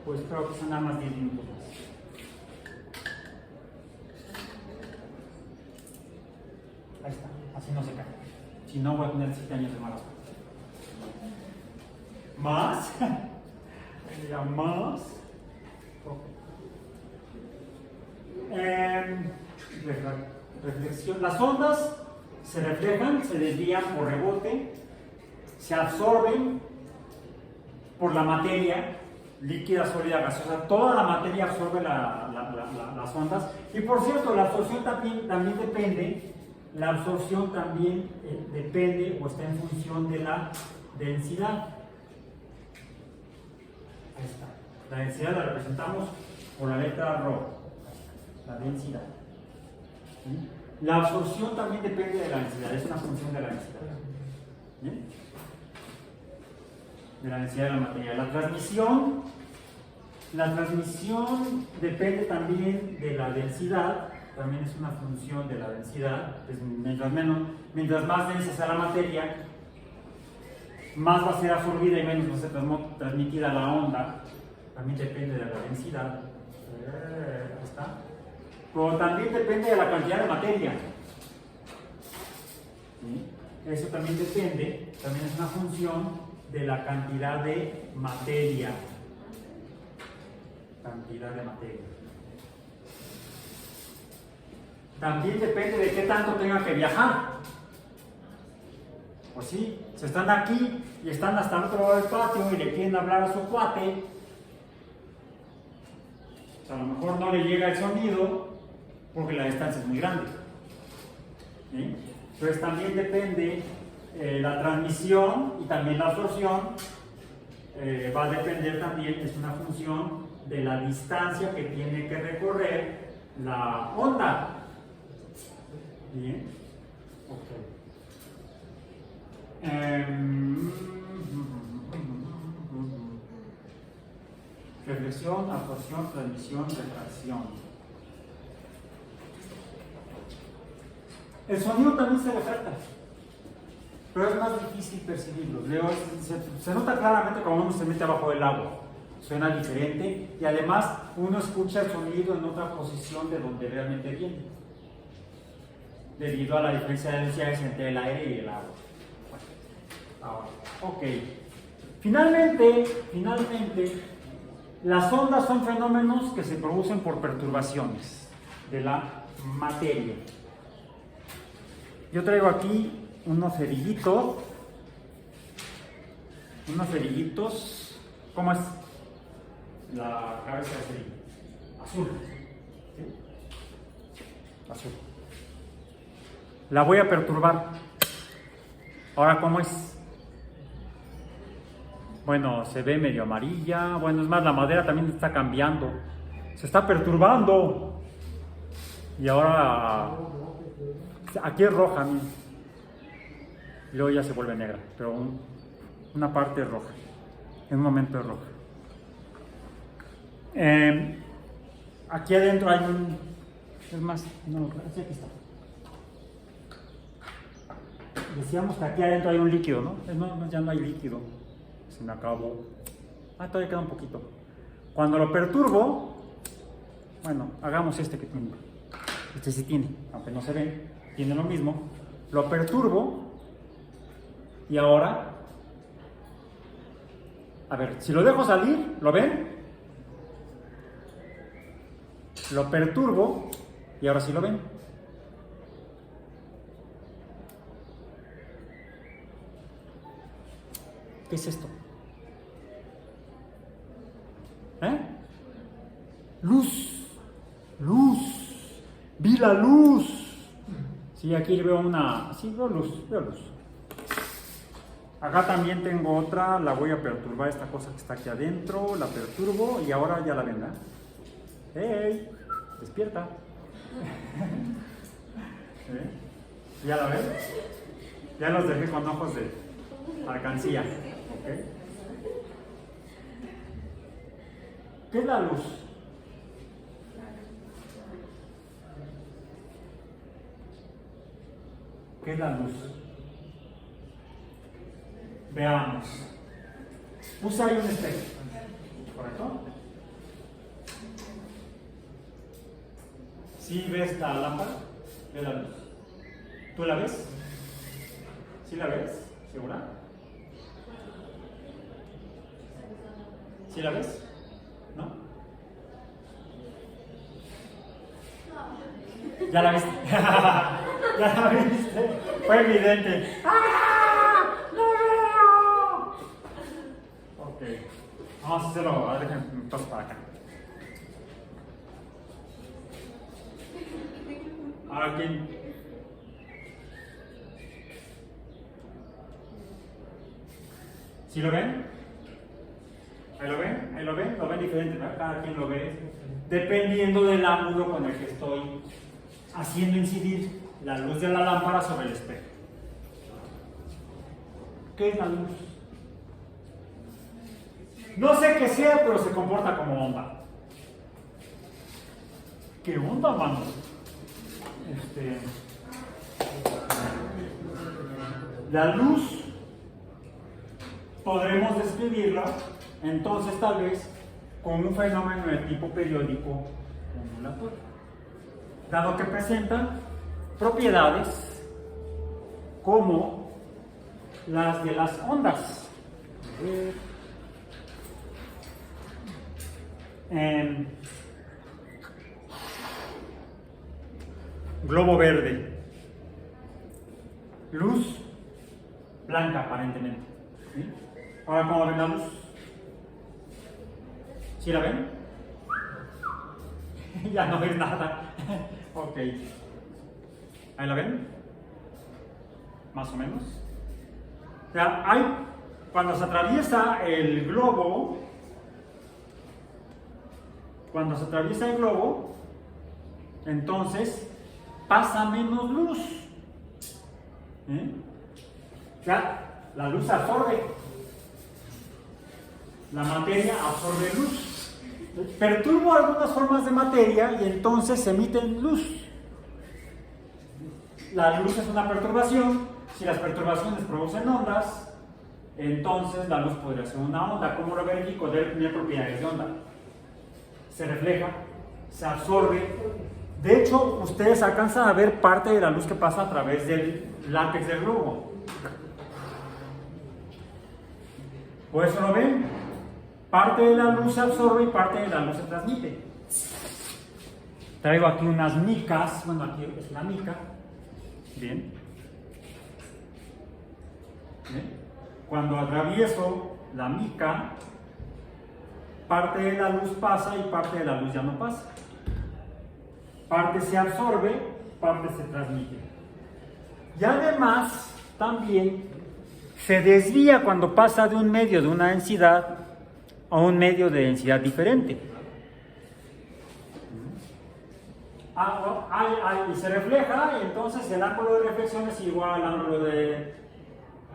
Pues creo que son nada más 10 minutos más. Ahí está, así no se cae. Si no, voy a tener 7 años de mala suerte. ¿Más? Ya más. Reflexión. Las ondas se reflejan, se desvían por rebote, se absorben por la materia, líquida, sólida, gaseosa. Toda la materia absorbe las ondas. Y por cierto, la absorción también depende. La absorción también depende o está en función de la densidad. Ahí está. La densidad la representamos por la letra ρ. La densidad. ¿Sí? La absorción también depende de la densidad, es una función de la densidad. ¿Sí? De la densidad de la materia. La transmisión depende también de la densidad, también es una función de la densidad. Mientras más densa sea la materia, más va a ser absorbida y menos va a ser transmitida la onda. También depende de la densidad. Ahí está. Pero también depende de la cantidad de materia. ¿Sí? Eso también depende, también es una función de la cantidad de materia. Cantidad de materia. También depende de qué tanto tenga que viajar. Pues sí, si están aquí y están hasta el otro lado del patio y le quieren hablar a su cuate, pues a lo mejor no le llega el sonido porque la distancia es muy grande. ¿Sí? Entonces también depende la transmisión y también la absorción. Va a depender también, es una función de la distancia que tiene que recorrer la onda. Bien. Ok. Reflexión, absorción, transmisión, refracción. El sonido también se refracta, pero es más difícil percibirlo. Se nota claramente cuando uno se mete abajo del agua. Suena diferente y además uno escucha el sonido en otra posición de donde realmente viene. debido a la diferencia de velocidades entre el aire y el agua. Bueno, ahora, ok. Finalmente, las ondas son fenómenos que se producen por perturbaciones de la materia. Yo traigo aquí unos cerillitos. ¿Cómo es la cabeza de cerillo? Azul. ¿Sí? Azul. La voy a perturbar. Ahora, ¿cómo es? Bueno, se ve medio amarilla. Bueno, es más, la madera también está cambiando. Se está perturbando. Y ahora aquí es roja, miren. Y luego ya se vuelve negra, pero una parte es roja. En un momento es roja. Aquí adentro hay un... Es más, no, aquí está. Decíamos que aquí adentro hay un líquido, ¿no? No, ya no hay líquido. Se me acabó. Todavía queda un poquito. Cuando lo perturbo, bueno, hagamos este que tiene. Este sí tiene, aunque no se ve, tiene lo mismo. Lo perturbo y ahora, a ver, si lo dejo salir, ¿lo ven? Lo perturbo y ahora sí lo ven. ¿Qué es esto? Luz. Vi la luz. Sí, aquí veo una... Sí, veo luz. Acá también tengo otra, la voy a perturbar, esta cosa que está aquí adentro, la perturbo y ahora ya la ven, ¿verdad? ¡Hey! Despierta. ¿Ya la ven? Ya los dejé con ojos de alcancía. ¿Okay? ¿Qué es la luz? ¿Qué es la luz? Veamos. Puse ahí un espejo, ¿correcto? ¿Sí ves la lámpara? ¿Ves la luz? ¿Tú la ves? ¿Sí la ves? ¿Segura? ¿Sí la ves? ¿No? ¿Ya la viste? ¿Ya la viste? Fue evidente. ¡Ah! ¡No veo! Ok. Vamos a hacerlo. A ver, déjenme entonces para acá. Ahora, ¿quién? ¿Sí lo ven? ¿Ahí lo ven? ¿Ahí lo ven? Lo ven diferente, ¿verdad? Cada quien lo ve dependiendo del ángulo con el que estoy haciendo incidir la luz de la lámpara sobre el espejo. ¿Qué es la luz? No sé qué sea, pero se comporta como onda. ¿Qué onda, mano? La luz podremos describirla entonces tal vez con un fenómeno de tipo periódico ondulatorio, dado que presentan propiedades como las de las ondas. Globo verde, luz blanca aparentemente. ¿Sí? Ahora, ¿cómo ven la luz? ¿Sí la ven? Ya no ven nada. Ok. ¿Ahí la ven? Más o menos. O sea, cuando se atraviesa el globo, entonces pasa menos luz. O sea, la luz absorbe. La materia absorbe luz. Perturbo algunas formas de materia y entonces emiten luz. La luz es una perturbación. Si las perturbaciones producen ondas, entonces la luz podría ser una onda. ¿Cómo lo verifico? Debe tener propiedades de onda. Se refleja, se absorbe De hecho, ustedes alcanzan a ver parte de la luz que pasa a través del látex del globo. Pues eso lo ven. Parte de la luz se absorbe y parte de la luz se transmite. Traigo aquí unas micas. Bueno, aquí es una mica. Bien. Bien. Cuando atravieso la mica, parte de la luz pasa y parte de la luz ya no pasa. Parte se absorbe, parte se transmite. Y además, también se desvía cuando pasa de un medio de una densidad a un medio de densidad diferente. Y se refleja, y entonces el ángulo de reflexión es igual al ángulo de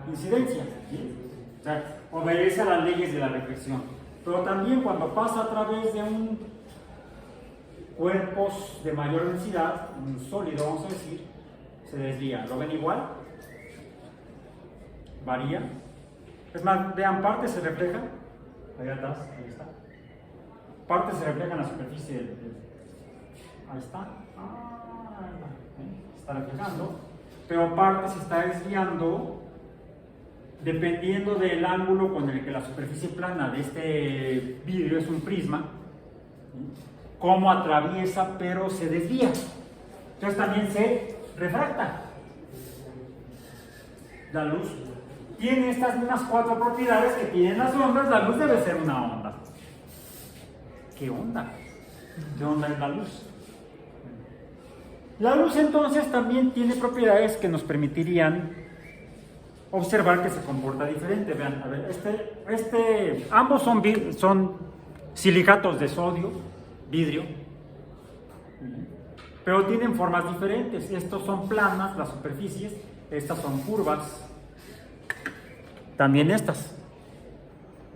incidencia. ¿Sí? O sea, obedece a las leyes de la reflexión. Pero también cuando pasa a través de cuerpos de mayor densidad, un sólido, vamos a decir, se desvía. ¿Lo ven igual? Varía. Es más, vean, parte se refleja. Ahí atrás, ahí está. Parte se refleja en la superficie ahí está. Se está reflejando. Pero parte se está desviando dependiendo del ángulo con el que la superficie plana de este vidrio, es un prisma, cómo atraviesa, pero se desvía. Entonces también se refracta. La luz tiene estas mismas 4 propiedades que tienen las ondas. La luz debe ser una onda. ¿Qué onda? ¿Qué onda es la luz? La luz entonces también tiene propiedades que nos permitirían observar que se comporta diferente. Vean, a ver, ambos son silicatos de sodio, vidrio, pero tienen formas diferentes. Estos son planas, las superficies, estas son curvas, también estas.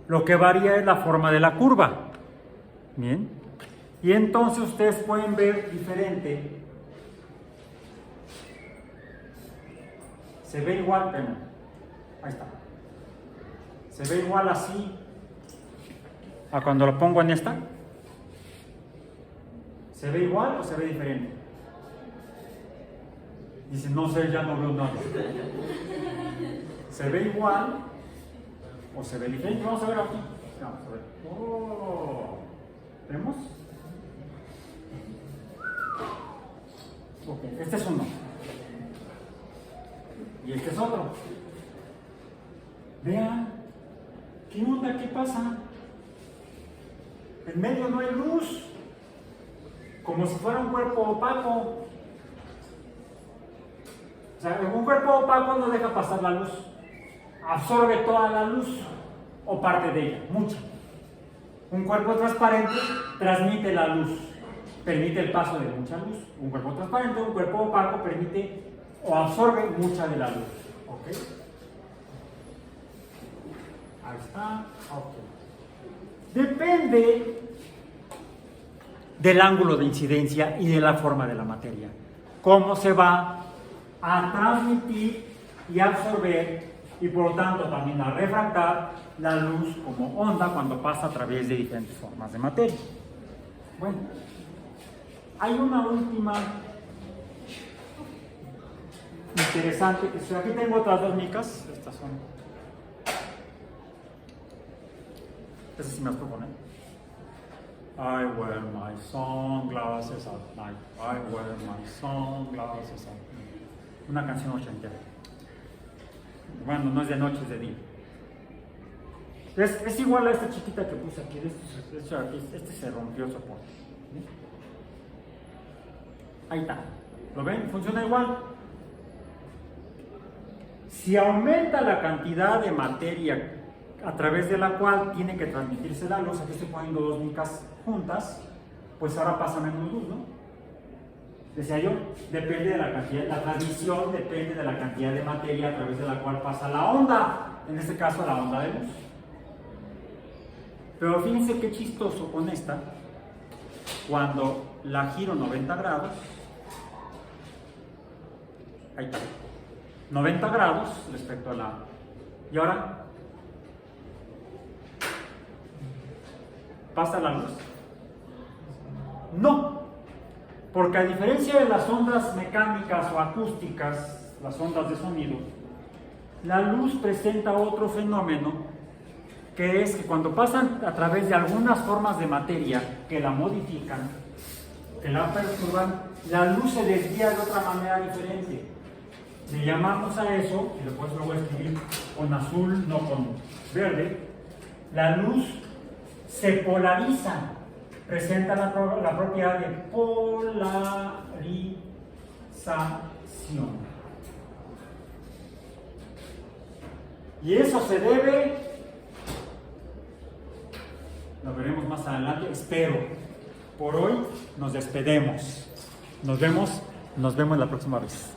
Lo que varía es la forma de la curva. Bien, y entonces ustedes pueden ver diferente. Se ve igual, pero ahí está. Se ve igual así a cuando lo pongo en esta. ¿Se ve igual o se ve diferente? Dice, no sé, ya no veo nada. ¿Se ve igual o se ve diferente? Vamos a ver aquí. Vamos a ver. Oh, ¿vemos? Ok, este es uno. Y este es otro. Vean, ¿qué onda? ¿Qué pasa? En medio no hay luz, como si fuera un cuerpo opaco. O sea, un cuerpo opaco no deja pasar la luz, absorbe toda la luz o parte de ella, mucha. Un cuerpo transparente transmite la luz, permite el paso de mucha luz. Un cuerpo transparente, un cuerpo opaco permite o absorbe mucha de la luz. ¿Ok? Ahí está. Ok. Depende del ángulo de incidencia y de la forma de la materia. Cómo se va a transmitir y absorber, y por lo tanto también a refractar la luz como onda cuando pasa a través de diferentes formas de materia. Bueno, hay una última interesante que aquí tengo otras dos micas. Estas son. Estas sí me las propone. I wear my sunglasses at night. I wear my sunglasses at night. Una canción ochentera. Bueno, no es de noche, es de día. Es igual a esta chiquita que puse aquí. Este se rompió el soporte. ¿Sí? Ahí está. ¿Lo ven? Funciona igual. Si aumenta la cantidad de materia a través de la cual tiene que transmitirse la luz, aquí estoy poniendo dos micas juntas, pues ahora pasa menos luz, ¿no? Decía yo, depende de la cantidad, la transmisión depende de la cantidad de materia a través de la cual pasa la onda, en este caso la onda de luz. Pero fíjense qué chistoso con esta, cuando la giro 90 grados, ahí está, 90 grados respecto a la... Y ahora, ¿pasa la luz? No. Porque a diferencia de las ondas mecánicas o acústicas, las ondas de sonido, la luz presenta otro fenómeno, que es que cuando pasan a través de algunas formas de materia que la modifican, que la perturban, la luz se desvía de otra manera diferente. Le llamamos a eso, y después lo voy a escribir con azul, no con verde, la luz se polariza, presenta la propiedad de polarización. Y eso se debe, lo veremos más adelante, espero. Por hoy nos despedimos. Nos vemos la próxima vez.